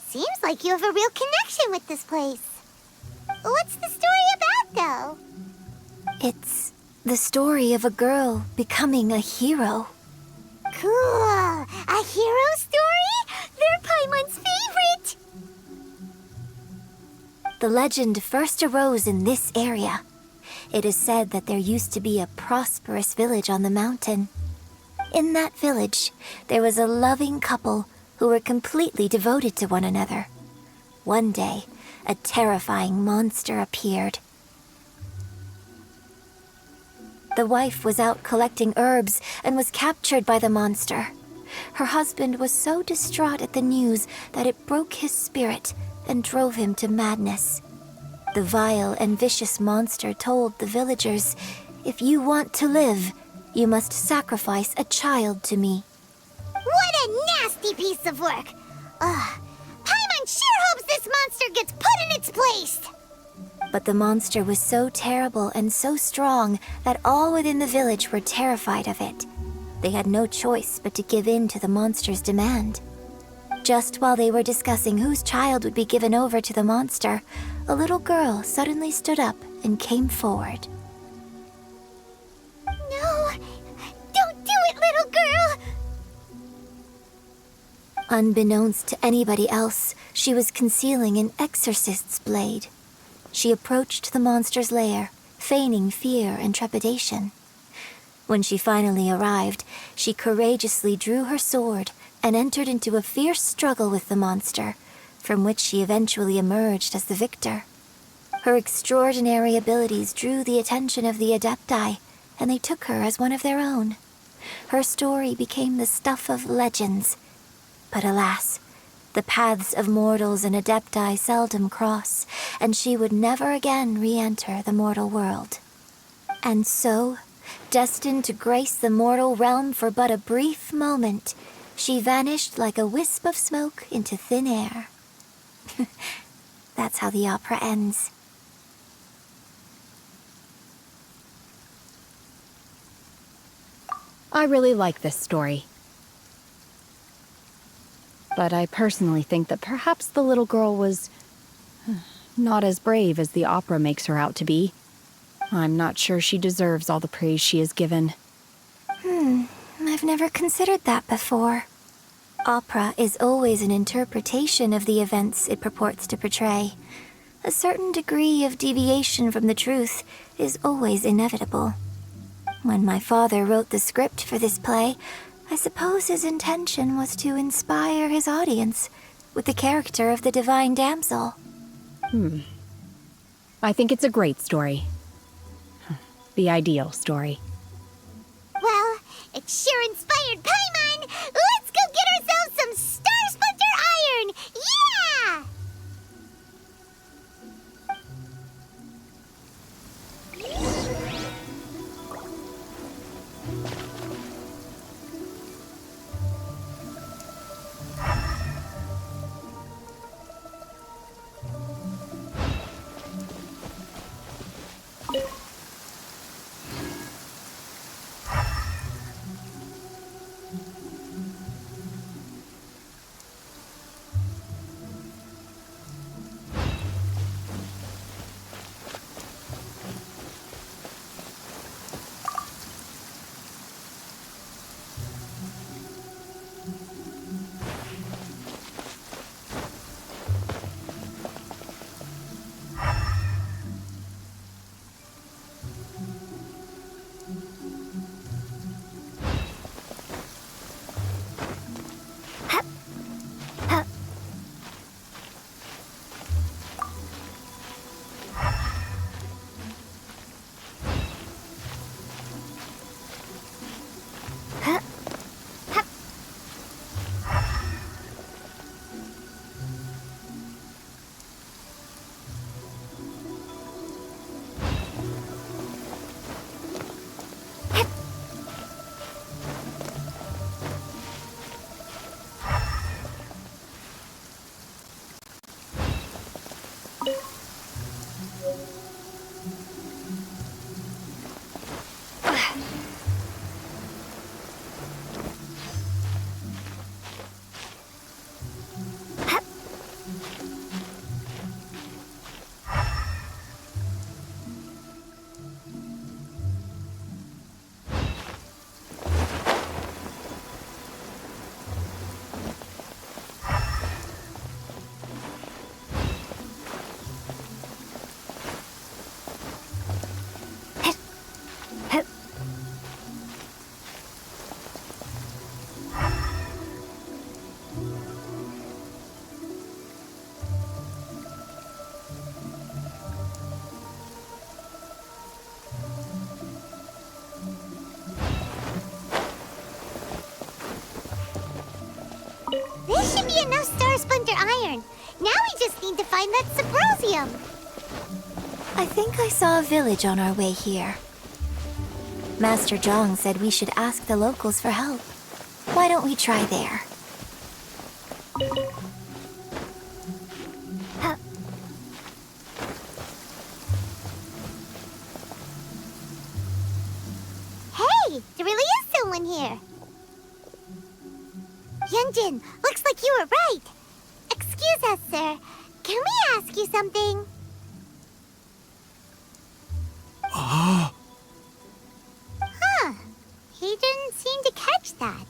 Seems like you have a real connection with this place. What's the story about, though? It's the story of a girl becoming a hero. Cool. A hero story? They're Paimon's favorite! The legend first arose in this area. It is said that there used to be a prosperous village on the mountain. In that village, there was a loving couple who were completely devoted to one another. One day, a terrifying monster appeared. The wife was out collecting herbs and was captured by the monster. Her husband was so distraught at the news that it broke his spirit and drove him to madness. The vile and vicious monster told the villagers, "If you want to live, you must sacrifice a child to me." What a nasty piece of work! Ugh. Paimon sure hopes this monster gets put in its place! But the monster was so terrible and so strong that all within the village were terrified of it. They had no choice but to give in to the monster's demand. Just while they were discussing whose child would be given over to the monster, a little girl suddenly stood up and came forward. No! Don't do it, little girl! Unbeknownst to anybody else, she was concealing an exorcist's blade. She approached the monster's lair, feigning fear and trepidation. When she finally arrived, she courageously drew her sword and entered into a fierce struggle with the monster, from which she eventually emerged as the victor. Her extraordinary abilities drew the attention of the Adepti, and they took her as one of their own. Her story became the stuff of legends. But alas, the paths of mortals and Adepti seldom cross, and she would never again re-enter the mortal world. And so, destined to grace the mortal realm for but a brief moment, she vanished like a wisp of smoke into thin air. That's how the opera ends. I really like this story. But I personally think that perhaps the little girl was not as brave as the opera makes her out to be. I'm not sure she deserves all the praise she is given. I've never considered that before. Opera is always an interpretation of the events it purports to portray. A certain degree of deviation from the truth is always inevitable. When my father wrote the script for this play, I suppose his intention was to inspire his audience with the character of the divine damsel. I think it's a great story. the ideal story. Well, it sure inspired Paimon! Let's go get ourselves some Star Splinter Iron! Yeah! This should be enough Star Splinter Iron. Now we just need to find that Subrosium. I think I saw a village on our way here. Master Zhang said we should ask the locals for help. Why don't we try there? Hey, there really is someone here. Yunjin, looks like you were right. Excuse us, sir. Can we ask you something? Huh. He didn't seem to catch that.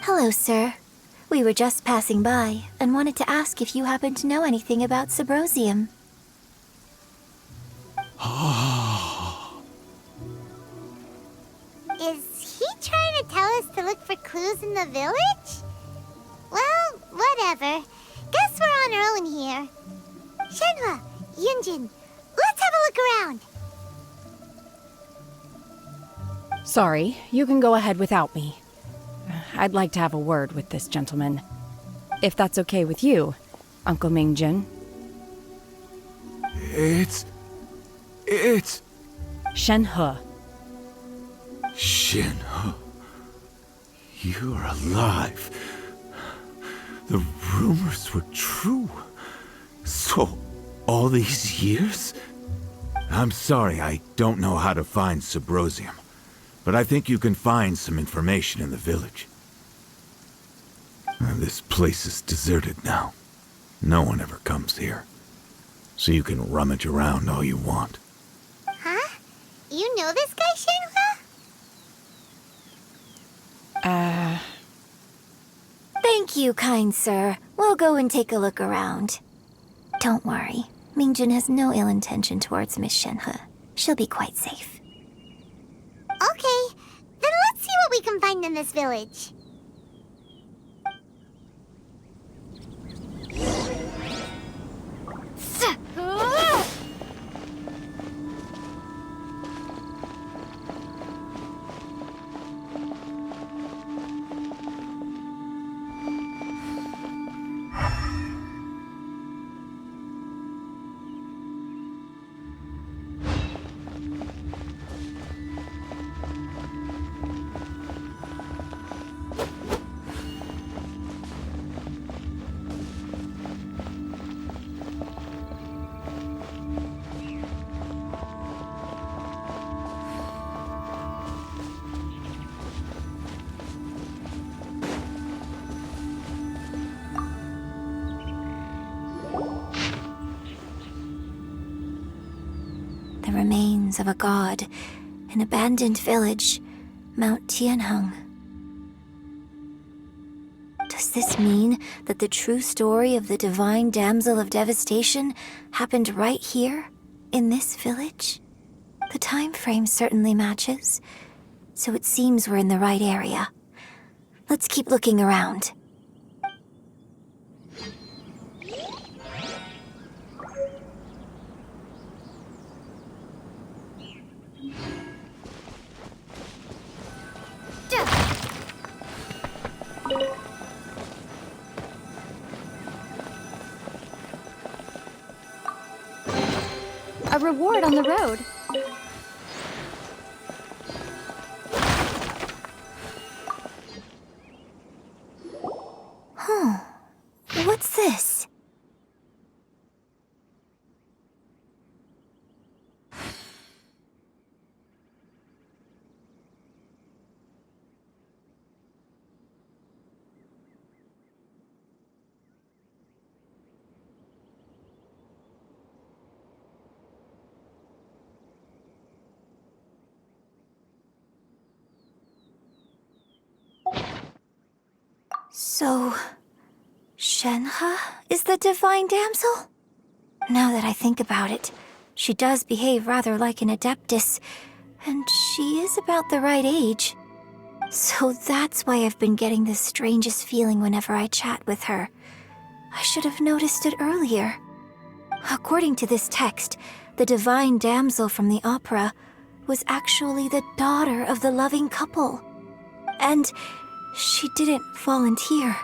Hello, sir. We were just passing by and wanted to ask if you happen to know anything about Subrosium. Is he trying to tell us to look for clues in the village? Well, whatever. Guess we're on our own here. Shenhua, Yunjin, let's have a look around. Sorry, you can go ahead without me. I'd like to have a word with this gentleman. If that's okay with you, Uncle Mingjin. It's... Shenhe. Shenhe. You're alive. The rumors were true. So, all these years? I'm sorry, I don't know how to find Subrosium. But I think you can find some information in the village. This place is deserted now. No one ever comes here. So you can rummage around all you want. Huh? You know this guy, Shenhua? Thank you, kind sir. We'll go and take a look around. Don't worry. Mingjin has no ill intention towards Miss Shenhe. She'll be quite safe. Okay, then let's see what we can find in this village. remains of a god, an abandoned village, Mount Tianheng. Does this mean that the true story of the divine damsel of devastation happened right here, in this village? The time frame certainly matches, so it seems we're in the right area. Let's keep looking around. A reward on the road. Huh. What's this? So, Shenhe is the divine damsel? Now that I think about it, she does behave rather like an adeptus, and she is about the right age. So that's why I've been getting the strangest feeling whenever I chat with her. I should have noticed it earlier. According to this text, the divine damsel from the opera was actually the daughter of the loving couple. And she didn't volunteer.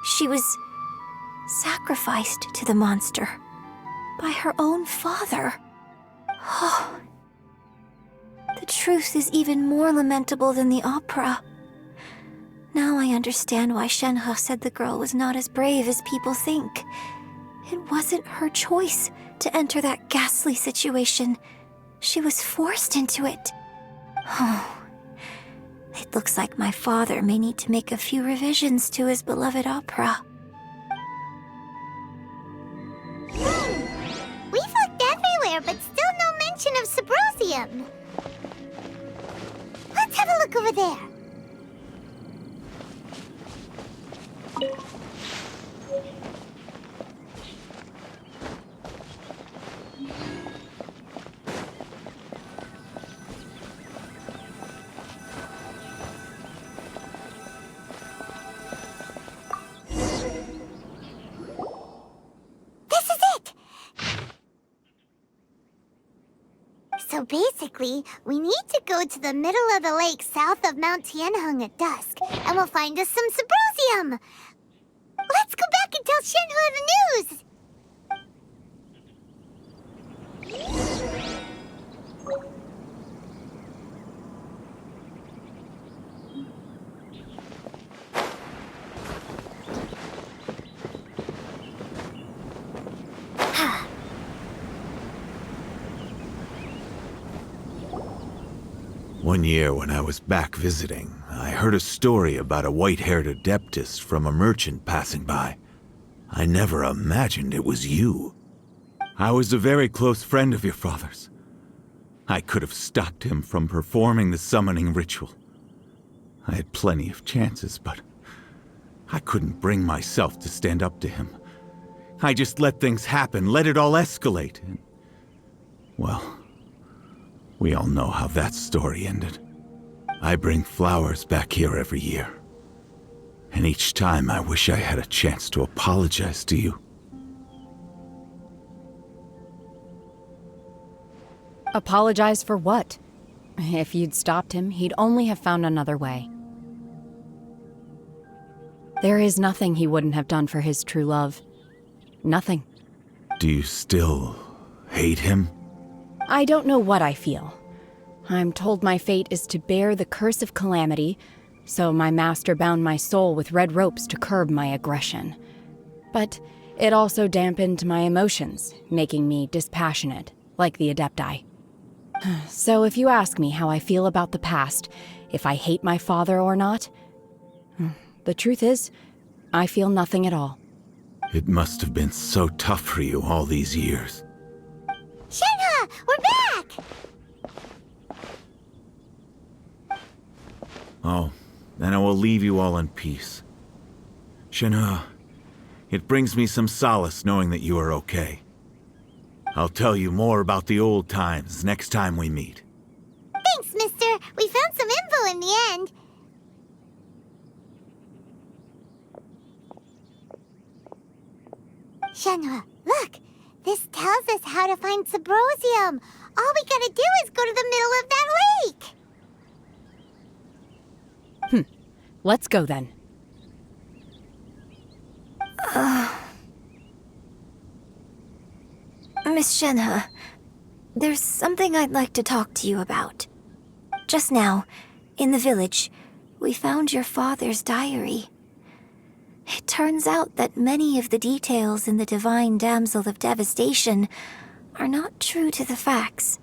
She was sacrificed to the monster by her own father. Oh, the truth is even more lamentable than the opera. Now I understand why Shenhe said the girl was not as brave as people think. It wasn't her choice to enter that ghastly situation. She was forced into it. Oh. It looks like my father may need to make a few revisions to his beloved opera. We've looked everywhere, but still no mention of Symbrozium. Let's have a look over there. So basically, we need to go to the middle of the lake south of Mount Tianheng at dusk, and we'll find us some Symbrozium. Let's go back and tell Shenhe the news! One year when I was back visiting, I heard a story about a white-haired adeptus from a merchant passing by. I never imagined it was you. I was a very close friend of your father's. I could have stopped him from performing the summoning ritual. I had plenty of chances, but I couldn't bring myself to stand up to him. I just let things happen, let it all escalate, and, well, we all know how that story ended. I bring flowers back here every year. And each time I wish I had a chance to apologize to you. Apologize for what? If you'd stopped him, he'd only have found another way. There is nothing he wouldn't have done for his true love. Nothing. Do you still hate him? I don't know what I feel. I'm told my fate is to bear the curse of calamity, so my master bound my soul with red ropes to curb my aggression. But it also dampened my emotions, making me dispassionate, like the Adepti. So if you ask me how I feel about the past, if I hate my father or not, the truth is, I feel nothing at all. It must have been so tough for you all these years. Shenhe, we're back! Oh, then I will leave you all in peace. Shenhe, it brings me some solace knowing that you are okay. I'll tell you more about the old times next time we meet. Thanks, mister. We found some info in the end. Shenhe, look. This tells us how to find Subrosium. All we gotta do is go to the middle of that lake. Let's go then. Miss Shenhe, there's something I'd like to talk to you about. Just now, in the village, we found your father's diary. It turns out that many of the details in the Divine Damsel of Devastation are not true to the facts.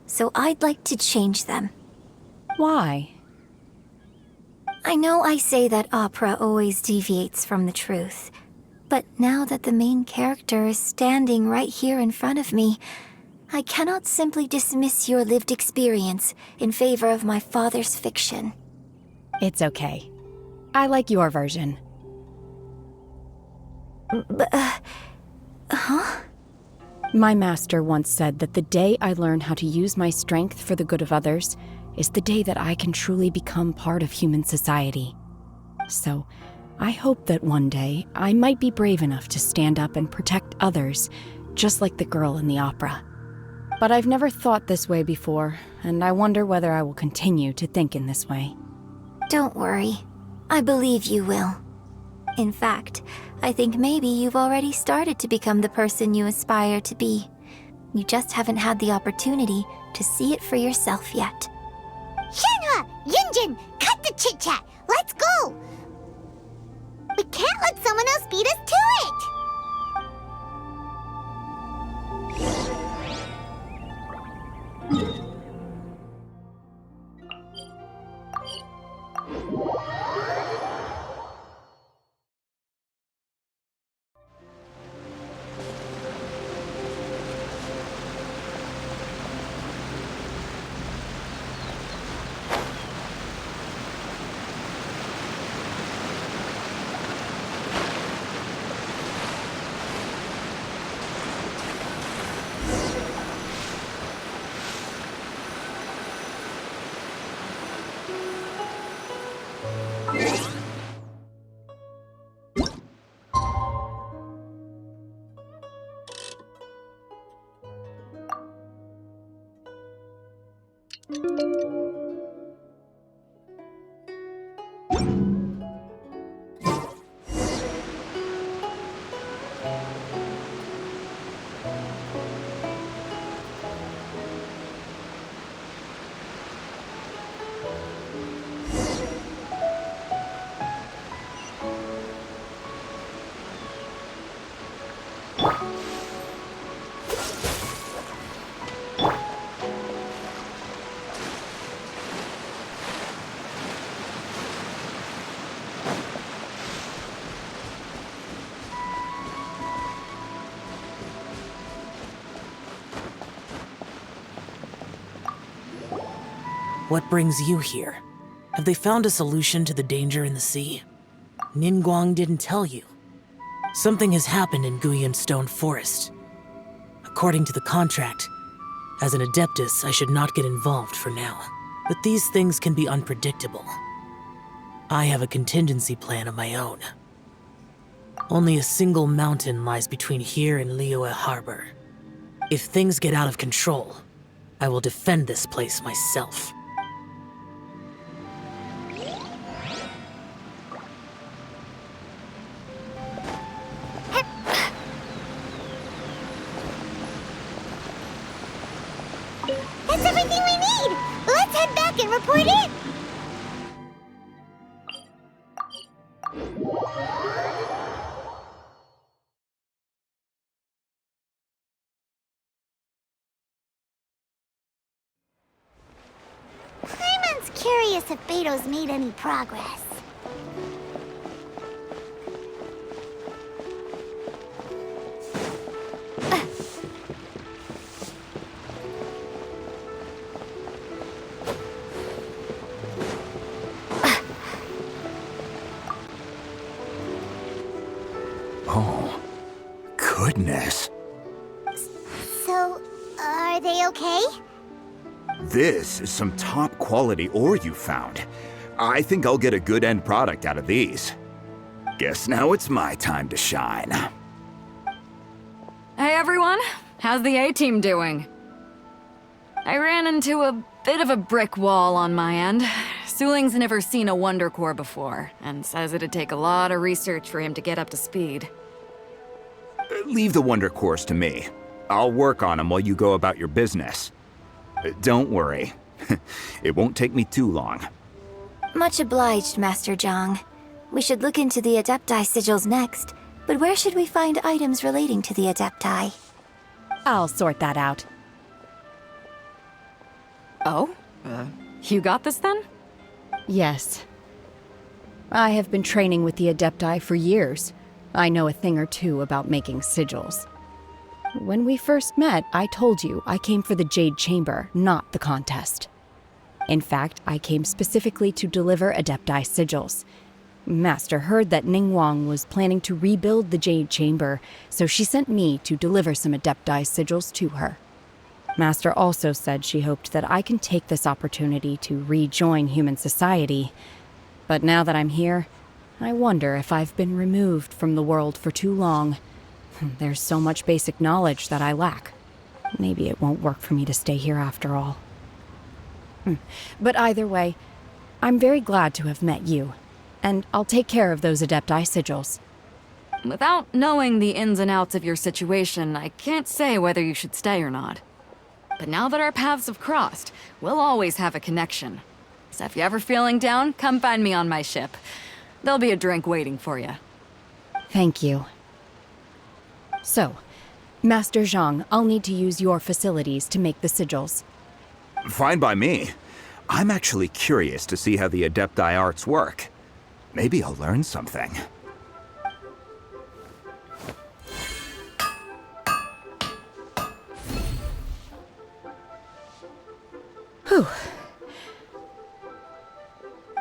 So I'd like to change them. Why? I know I say that opera always deviates from the truth, but now that the main character is standing right here in front of me, I cannot simply dismiss your lived experience in favor of my father's fiction. It's okay. I like your version. Huh? My master once said that the day I learn how to use my strength for the good of others is the day that I can truly become part of human society. So, I hope that one day I might be brave enough to stand up and protect others, just like the girl in the opera. But I've never thought this way before, and I wonder whether I will continue to think in this way. Don't worry. I believe you will. In fact, I think maybe you've already started to become the person you aspire to be. You just haven't had the opportunity to see it for yourself yet. Shenhe! Yunjin! Cut the chit-chat! Let's go! We can't let someone else beat us to it! What brings you here? Have they found a solution to the danger in the sea? Ningguang didn't tell you. Something has happened in Guyan Stone Forest. According to the contract, as an Adeptus, I should not get involved for now. But these things can be unpredictable. I have a contingency plan of my own. Only a single mountain lies between here and Liyue Harbor. If things get out of control, I will defend this place myself. That's everything we need! Let's head back and report in! Paimon's curious if Beto's made any progress. Oh, goodness. So, are they okay? This is some top quality ore you found. I think I'll get a good end product out of these. Guess now it's my time to shine. Hey everyone, how's the A-team doing? I ran into a bit of a brick wall on my end. Suling's never seen a Wonder Core before, and says it'd take a lot of research for him to get up to speed. Leave the Wonder Cores to me. I'll work on them while you go about your business. Don't worry. It won't take me too long. Much obliged, Master Zhang. We should look into the Adepti sigils next, but where should we find items relating to the Adepti? I'll sort that out. Oh? You got this then? Yes. I have been training with the Adepti for years. I know a thing or two about making sigils. When we first met, I told you I came for the Jade Chamber, not the contest. In fact, I came specifically to deliver Adepti sigils. Master heard that Ningguang was planning to rebuild the Jade Chamber, so she sent me to deliver some Adepti sigils to her. Master also said she hoped that I can take this opportunity to rejoin human society. But now that I'm here, I wonder if I've been removed from the world for too long. There's so much basic knowledge that I lack. Maybe it won't work for me to stay here after all. But either way, I'm very glad to have met you, and I'll take care of those Adepti sigils. Without knowing the ins and outs of your situation, I can't say whether you should stay or not. But now that our paths have crossed, we'll always have a connection. So if you're ever feeling down, come find me on my ship. There'll be a drink waiting for you. Thank you. So, Master Zhang, I'll need to use your facilities to make the sigils. Fine by me. I'm actually curious to see how the Adepti arts work. Maybe I'll learn something. Whew.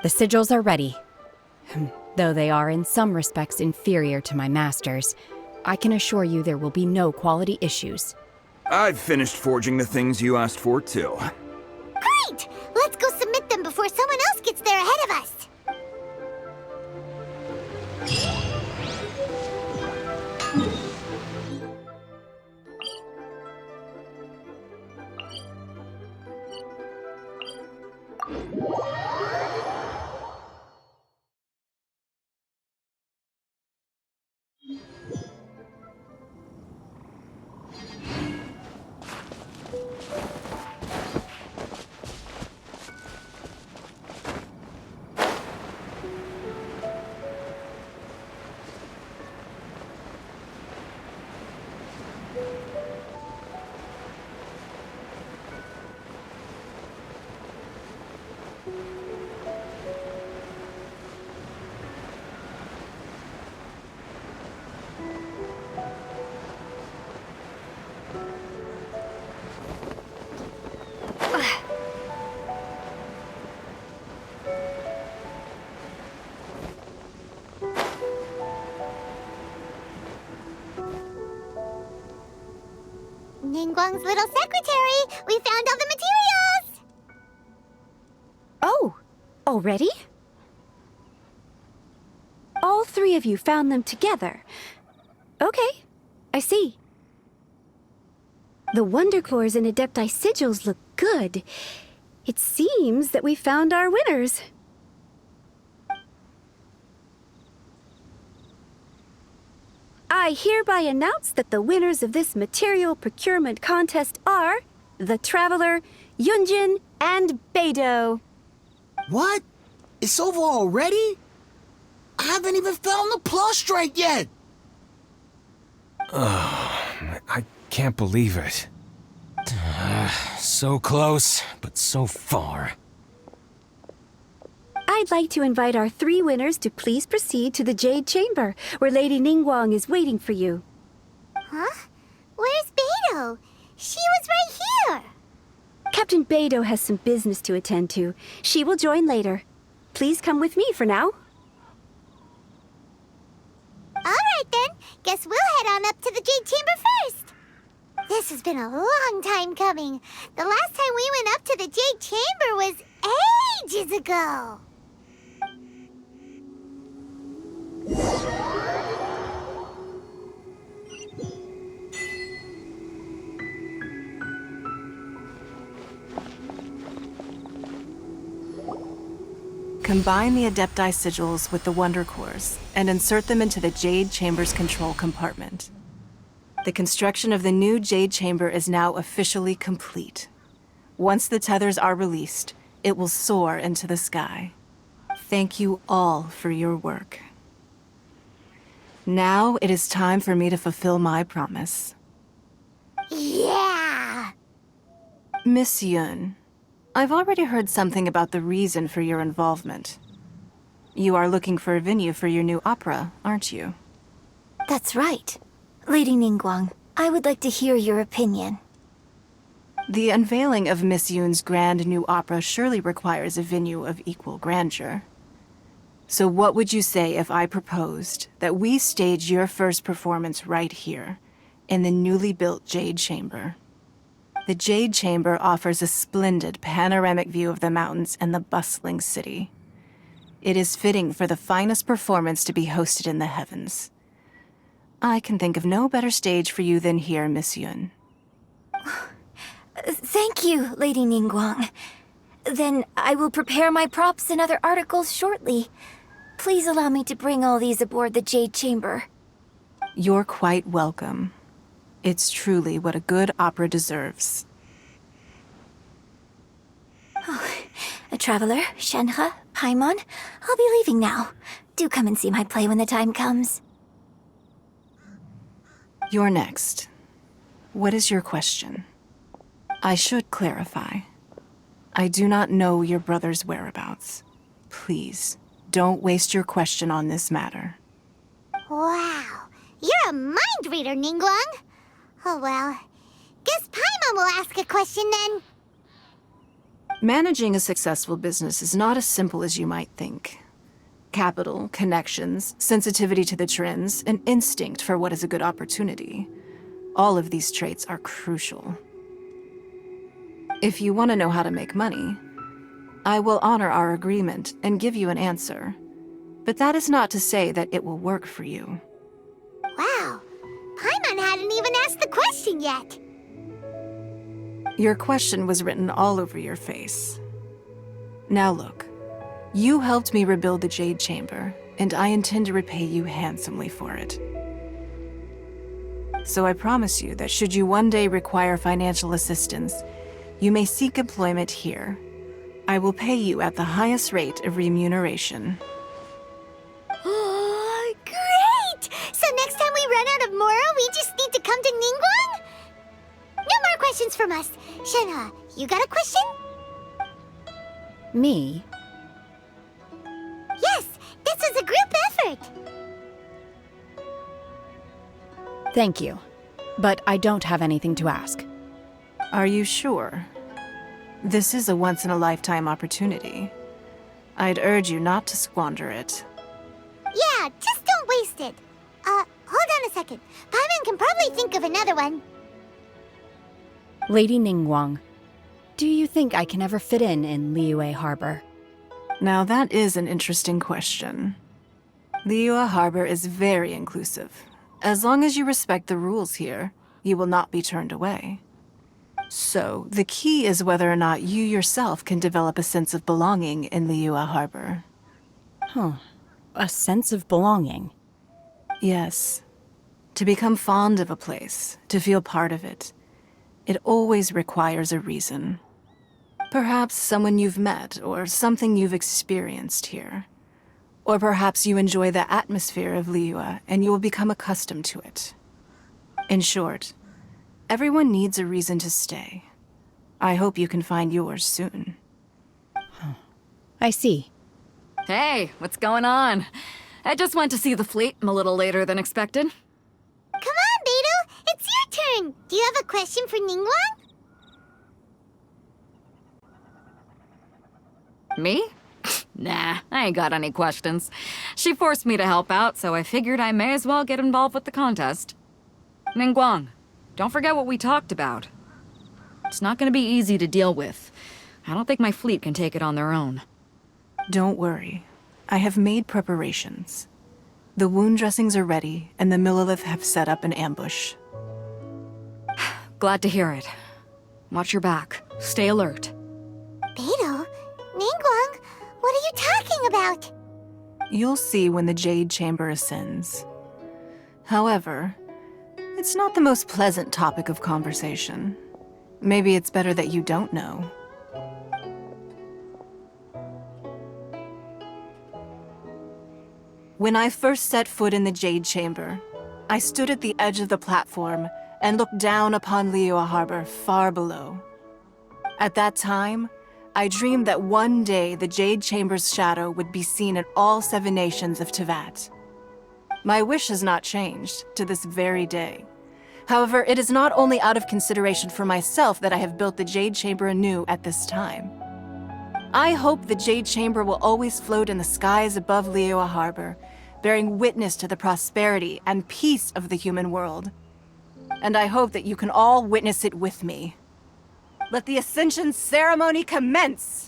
The sigils are ready. Though they are in some respects inferior to my master's, I can assure you there will be no quality issues. I've finished forging the things you asked for, too. Great! Let's go submit them before someone else gets there ahead of us. Ningguang's little secretary! We found all the materials! Oh, already? All three of you found them together. Okay, I see. The Wonder Cores and Adepti sigils look good. It seems that we found our winners. I hereby announce that the winners of this material procurement contest are the Traveler, Yunjin, and Beidou. What? It's over already? I haven't even found the plustrate yet! I can't believe it. So close, but so far. I'd like to invite our three winners to please proceed to the Jade Chamber, where Lady Ningguang is waiting for you. Huh? Where's Beidou? She was right here! Captain Beidou has some business to attend to. She will join later. Please come with me for now. Alright then, guess we'll head on up to the Jade Chamber first. This has been a long time coming. The last time we went up to the Jade Chamber was ages ago. Combine the Adepti sigils with the Wonder Cores and insert them into the Jade Chamber's control compartment. The construction of the new Jade Chamber is now officially complete. Once the tethers are released, it will soar into the sky. Thank you all for your work. Now it is time for me to fulfill my promise. Yeah! Miss Yun, I've already heard something about the reason for your involvement. You are looking for a venue for your new opera, aren't you? That's right. Lady Ningguang, I would like to hear your opinion. The unveiling of Miss Yun's grand new opera surely requires a venue of equal grandeur. So what would you say if I proposed that we stage your first performance right here, in the newly built Jade Chamber? The Jade Chamber offers a splendid panoramic view of the mountains and the bustling city. It is fitting for the finest performance to be hosted in the heavens. I can think of no better stage for you than here, Miss Yun. Thank you, Lady Ningguang. Then I will prepare my props and other articles shortly. Please allow me to bring all these aboard the Jade Chamber. You're quite welcome. It's truly what a good opera deserves. A traveler, Shenhe, Paimon, I'll be leaving now. Do come and see my play when the time comes. You're next. What is your question? I should clarify. I do not know your brother's whereabouts. Please, don't waste your question on this matter. Wow, you're a mind reader, Ningguang. Oh well, guess Paimon will ask a question then. Managing a successful business is not as simple as you might think. Capital, connections, sensitivity to the trends, and instinct for what is a good opportunity. All of these traits are crucial. If you want to know how to make money, I will honor our agreement and give you an answer. But that is not to say that it will work for you. Wow, Paimon hadn't even asked the question yet. Your question was written all over your face. Now look, you helped me rebuild the Jade Chamber, and I intend to repay you handsomely for it. So I promise you that should you one day require financial assistance, you may seek employment here. I will pay you at the highest rate of remuneration. Oh, great! So next time we run out of Moro, we just need to come to Ningguang? No more questions from us. Shenhe, you got a question? Me? Yes, this is a group effort. Thank you. But I don't have anything to ask. Are you sure? This is a once-in-a-lifetime opportunity. I'd urge you not to squander it. Yeah, just don't waste it. Hold on a second. Paimon can probably think of another one. Lady Ningguang, do you think I can ever fit in Liyue Harbor? Now that is an interesting question. Liyue Harbor is very inclusive. As long as you respect the rules here, you will not be turned away. So, the key is whether or not you yourself can develop a sense of belonging in Liyue Harbor. Huh. A sense of belonging? Yes. To become fond of a place, to feel part of it, it always requires a reason. Perhaps someone you've met, or something you've experienced here. Or perhaps you enjoy the atmosphere of Liyue, and you will become accustomed to it. In short, everyone needs a reason to stay. I hope you can find yours soon. I see. Hey, what's going on? I just went to see the fleet. I'm a little later than expected. Come on, Beidou! It's your turn! Do you have a question for Ningguang? Me? Nah, I ain't got any questions. She forced me to help out, so I figured I may as well get involved with the contest. Ningguang, don't forget what we talked about. It's not gonna be easy to deal with. I don't think my fleet can take it on their own. Don't worry. I have made preparations. The wound dressings are ready, and the Millilith have set up an ambush. Glad to hear it. Watch your back. Stay alert. Beidou? Ningguang? What are you talking about? You'll see when the Jade Chamber ascends. However, it's not the most pleasant topic of conversation. Maybe it's better that you don't know. When I first set foot in the Jade Chamber, I stood at the edge of the platform and looked down upon Liyue Harbor far below. At that time, I dreamed that one day the Jade Chamber's shadow would be seen in all 7 nations of Teyvat. My wish has not changed to this very day. However, it is not only out of consideration for myself that I have built the Jade Chamber anew at this time. I hope the Jade Chamber will always float in the skies above Liyue Harbor, bearing witness to the prosperity and peace of the human world. And I hope that you can all witness it with me. Let the Ascension ceremony commence!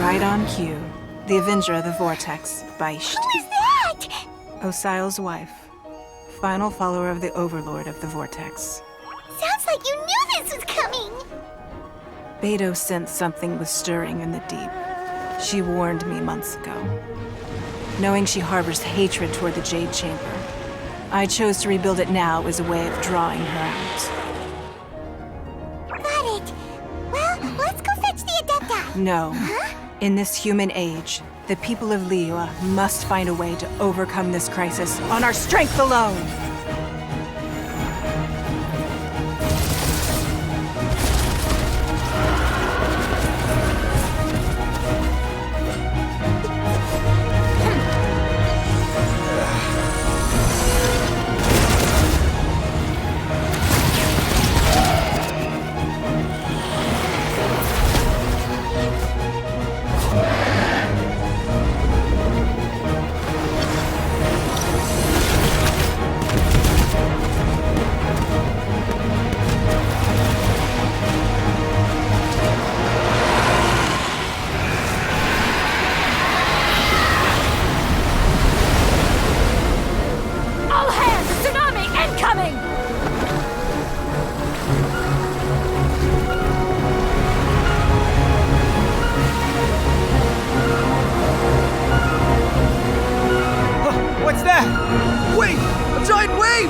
Right on cue. The Avenger of the Vortex, Beisht. Who is that? Osial's wife. Final follower of the Overlord of the Vortex. Sounds like you knew this was coming! Beidou sensed something was stirring in the deep. She warned me months ago. Knowing she harbors hatred toward the Jade Chamber, I chose to rebuild it now as a way of drawing her out. Got it. Well, let's go fetch the Adepta. No. In this human age, the people of Liyue must find a way to overcome this crisis on our strength alone! All hands! Tsunami incoming! What's that? Wait! A giant wave!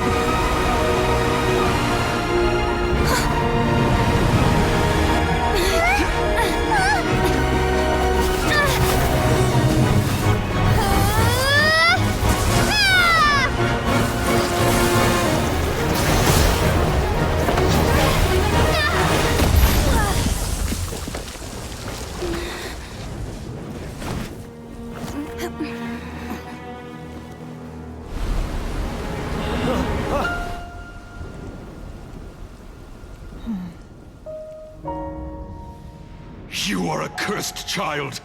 You are a cursed child.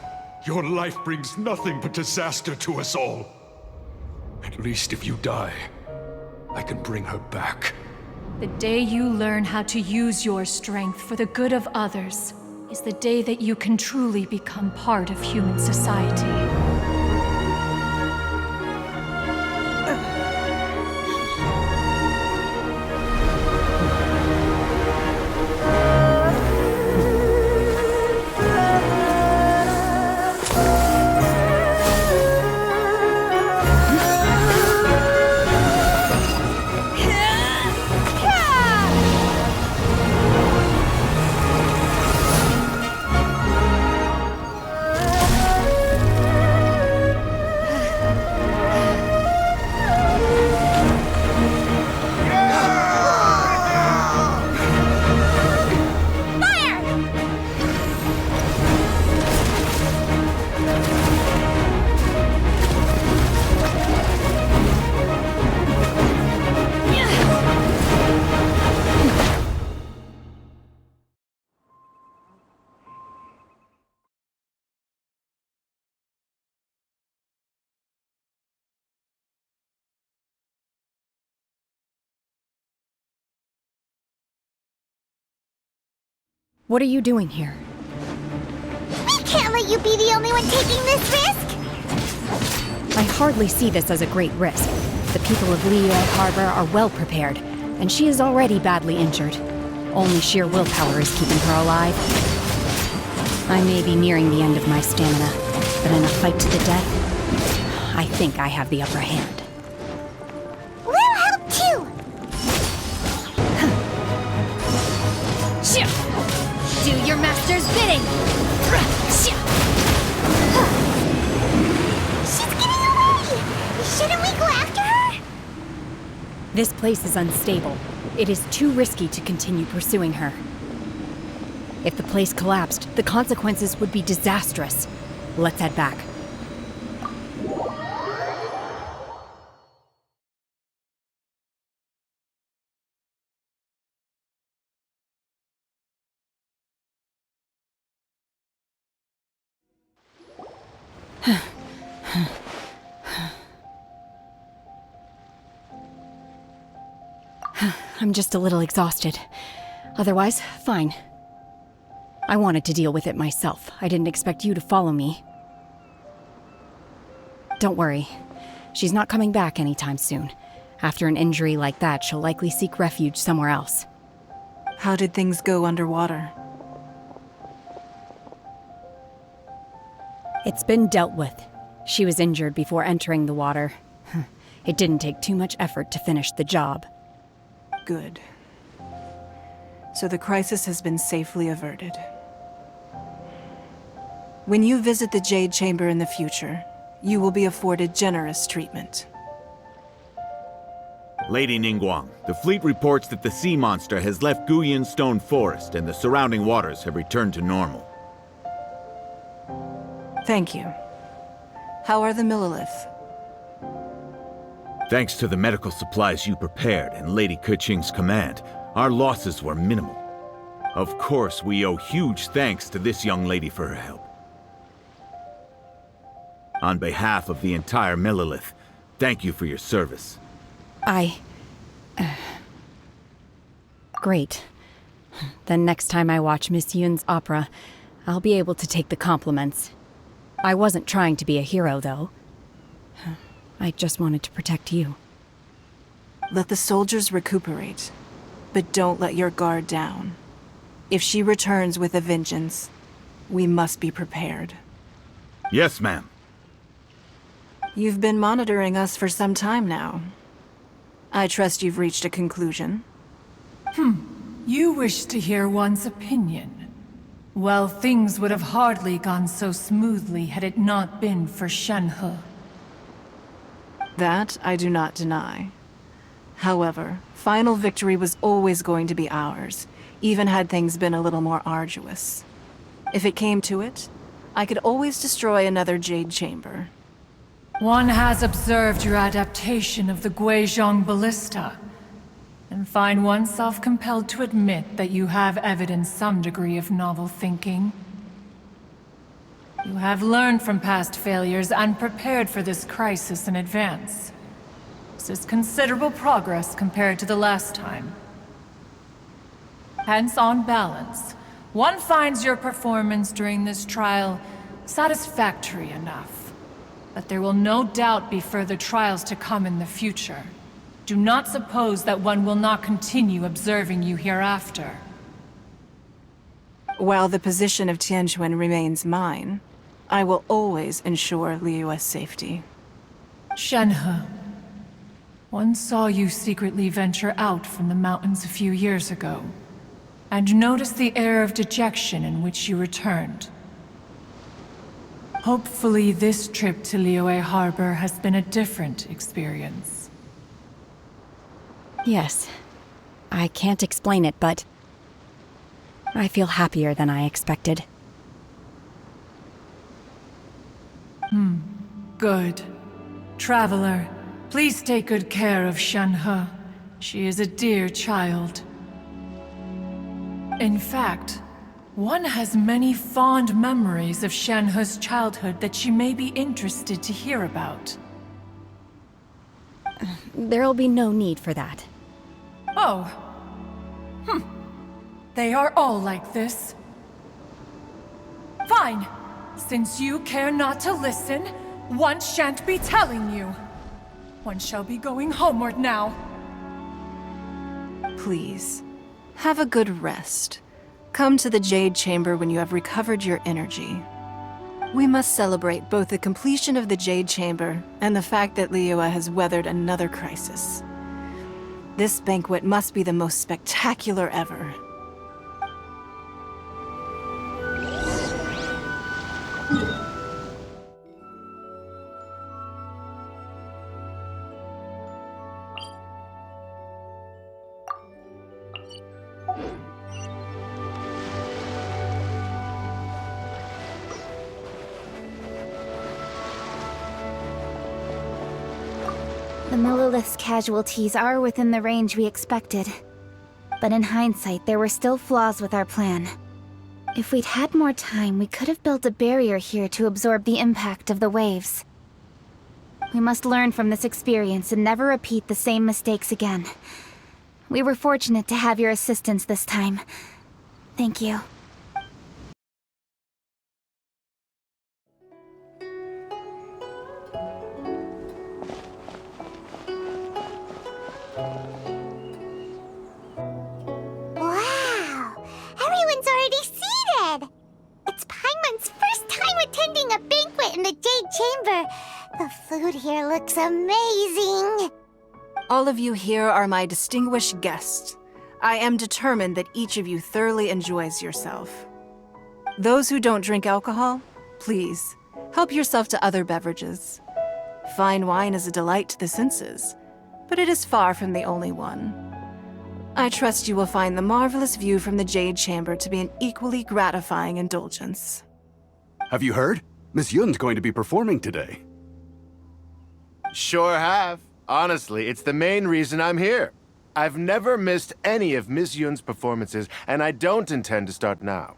Your life brings nothing but disaster to us all. At least if you die, I can bring her back. The day you learn how to use your strength for the good of others is the day that you can truly become part of human society. What are you doing here? We can't let you be the only one taking this risk! I hardly see this as a great risk. The people of Liyue Harbor are well prepared, and she is already badly injured. Only sheer willpower is keeping her alive. I may be nearing the end of my stamina, but in a fight to the death, I think I have the upper hand. We'll help too! Do your master's bidding! She's getting away! Shouldn't we go after her? This place is unstable. It is too risky to continue pursuing her. If the place collapsed, the consequences would be disastrous. Let's head back. I'm just a little exhausted. Otherwise, fine. I wanted to deal with it myself. I didn't expect you to follow me. Don't worry. She's not coming back anytime soon. After an injury like that, she'll likely seek refuge somewhere else. How did things go underwater? It's been dealt with. She was injured before entering the water. It didn't take too much effort to finish the job. Good. So the crisis has been safely averted. When you visit the Jade Chamber in the future, you will be afforded generous treatment. Lady Ningguang, the fleet reports that the sea monster has left Guyun Stone Forest and the surrounding waters have returned to normal. Thank you. How are the Millilith? Thanks to the medical supplies you prepared and Lady Keqing's command, our losses were minimal. Of course, we owe huge thanks to this young lady for her help. On behalf of the entire Millilith, thank you for your service. Great. Then next time I watch Miss Yun's opera, I'll be able to take the compliments. I wasn't trying to be a hero, though. I just wanted to protect you. Let the soldiers recuperate, but don't let your guard down. If she returns with a vengeance, we must be prepared. Yes, ma'am. You've been monitoring us for some time now. I trust you've reached a conclusion. You wish to hear one's opinion. Well, things would have hardly gone so smoothly had it not been for Shenhe. That I do not deny. However, final victory was always going to be ours, even had things been a little more arduous. If it came to it, I could always destroy another Jade Chamber. One has observed your adaptation of the Guizhong Ballista, and find oneself compelled to admit that you have evidenced some degree of novel thinking. You have learned from past failures and prepared for this crisis in advance. This is considerable progress compared to the last time. Hence, on balance, one finds your performance during this trial satisfactory enough. But there will no doubt be further trials to come in the future. Do not suppose that one will not continue observing you hereafter. While the position of Tianquan remains mine, I will always ensure Liyue's safety. Shenhe, one saw you secretly venture out from the mountains a few years ago, and noticed the air of dejection in which you returned. Hopefully this trip to Liyue Harbor has been a different experience. Yes. I can't explain it, but I feel happier than I expected. Good. Traveler, please take good care of Shenhe. She is a dear child. In fact, one has many fond memories of Shenhe's childhood that she may be interested to hear about. There'll be no need for that. Oh. They are all like this. Fine. Since you care not to listen, one shan't be telling you. One shall be going homeward now. Please, have a good rest. Come to the Jade Chamber when you have recovered your energy. We must celebrate both the completion of the Jade Chamber and the fact that Liyue has weathered another crisis. This banquet must be the most spectacular ever. The Millilith's casualties are within the range we expected. But in hindsight, there were still flaws with our plan. If we'd had more time, we could have built a barrier here to absorb the impact of the waves. We must learn from this experience and never repeat the same mistakes again. We were fortunate to have your assistance this time. Thank you. Wow! Everyone's already seated! It's Paimon's first time attending a banquet in the Jade Chamber. The food here looks amazing. All of you here are my distinguished guests. I am determined that each of you thoroughly enjoys yourself. Those who don't drink alcohol, please, help yourself to other beverages. Fine wine is a delight to the senses, but it is far from the only one. I trust you will find the marvelous view from the Jade Chamber to be an equally gratifying indulgence. Have you heard? Miss Yun's going to be performing today. Sure have. Honestly, it's the main reason I'm here. I've never missed any of Miss Yun's performances, and I don't intend to start now.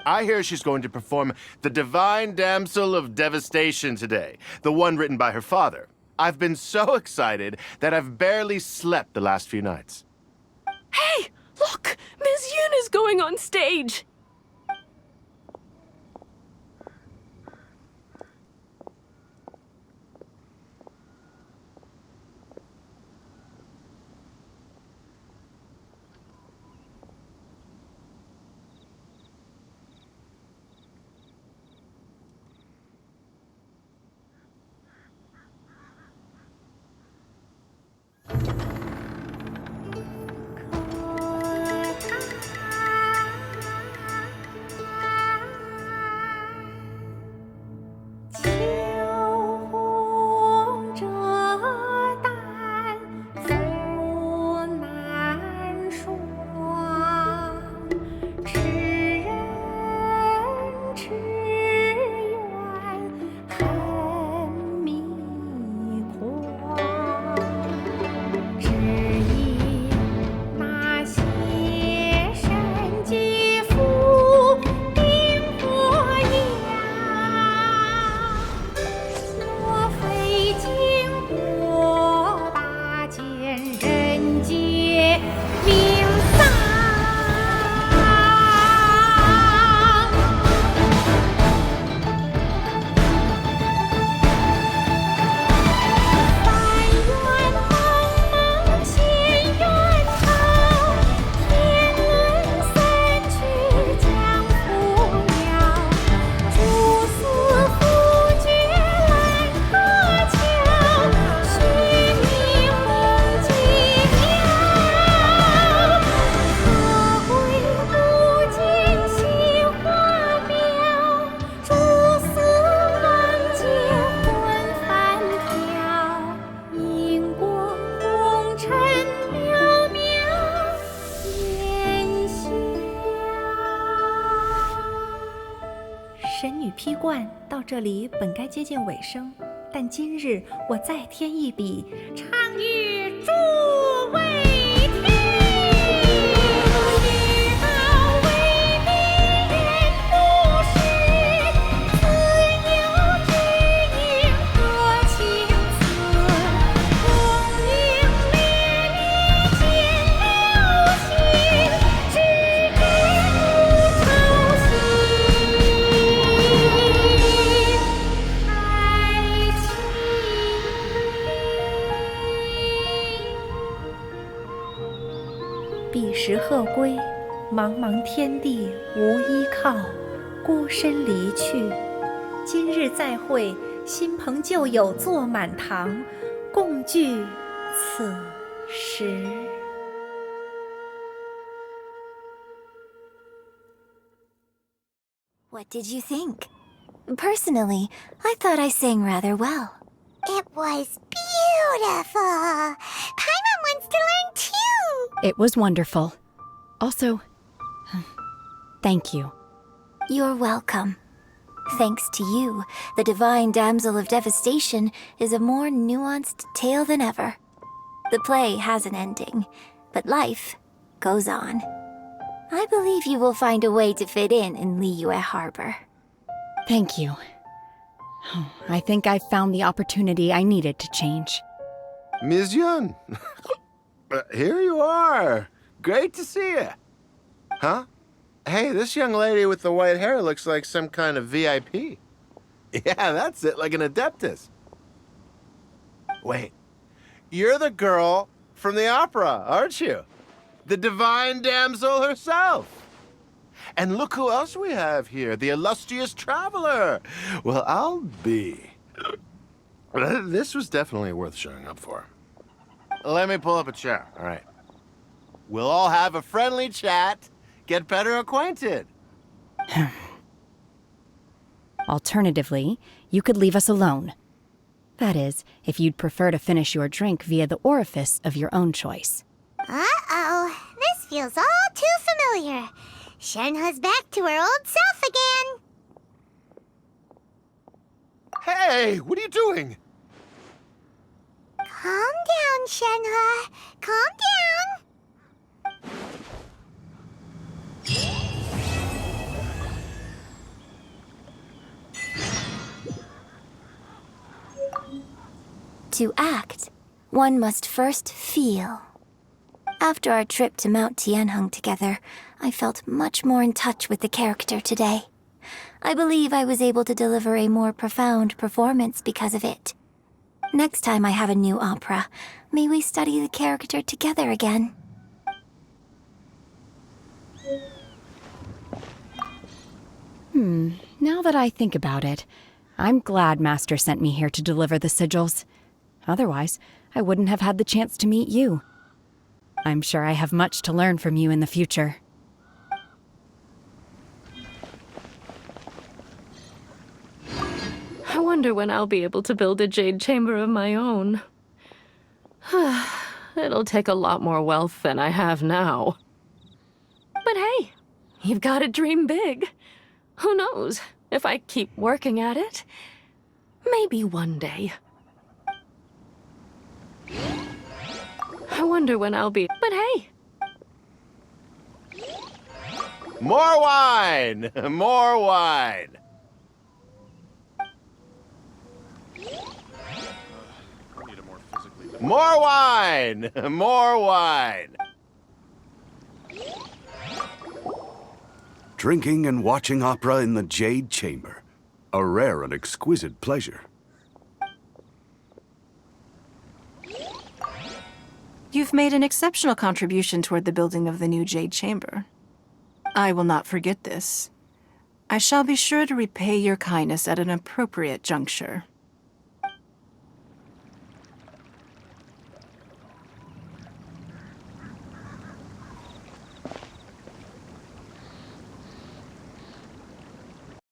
I hear she's going to perform The Divine Damsel of Devastation today, the one written by her father. I've been so excited that I've barely slept the last few nights. Hey, look! Miss Yun is going on stage!这里本该接近尾声，但今日我再添一笔，唱与诸位听。知道为敌人不是，自有知音和情思。功名烈烈见了心，只彼时鹤归，茫茫天地无依靠，孤身离去。今日再会，新朋旧友坐满堂，共聚此时。What did you think? Personally, I thought I sang rather well. It was beautiful. Paimon wants to learn too. It was wonderful. Also, thank you. You're welcome. Thanks to you, the Divine Damsel of Devastation is a more nuanced tale than ever. The play has an ending, but life goes on. I believe you will find a way to fit in Liyue Harbor. Thank you. I think I've found the opportunity I needed to change. Ms. Yun, here you are. Great to see you. Huh? Hey, this young lady with the white hair looks like some kind of VIP. Yeah, that's it, like an Adeptus. Wait, you're the girl from the opera, aren't you? The Divine Damsel herself. And look who else we have here, the illustrious traveler. Well, I'll be. This was definitely worth showing up for. Let me pull up a chair, all right. We'll all have a friendly chat, get better acquainted. Alternatively, you could leave us alone. That is, if you'd prefer to finish your drink via the orifice of your own choice. Uh-oh, this feels all too familiar. Shenhe's back to her old self again. Hey, what are you doing? Calm down, Shenhe. Calm down. To act, one must first feel. After our trip to Mount Tianheng together, I felt much more in touch with the character today. I believe I was able to deliver a more profound performance because of it. Next time I have a new opera, may we study the character together again. Now that I think about it, I'm glad Master sent me here to deliver the sigils. Otherwise, I wouldn't have had the chance to meet you. I'm sure I have much to learn from you in the future. I wonder when I'll be able to build a jade chamber of my own. It'll take a lot more wealth than I have now. But hey, you've got to dream big. Who knows? If I keep working at it, maybe one day. I wonder when I'll be... But hey! More wine! More wine! More wine! More wine! Drinking and watching opera in the Jade Chamber. A rare and exquisite pleasure. You've made an exceptional contribution toward the building of the new Jade Chamber. I will not forget this. I shall be sure to repay your kindness at an appropriate juncture.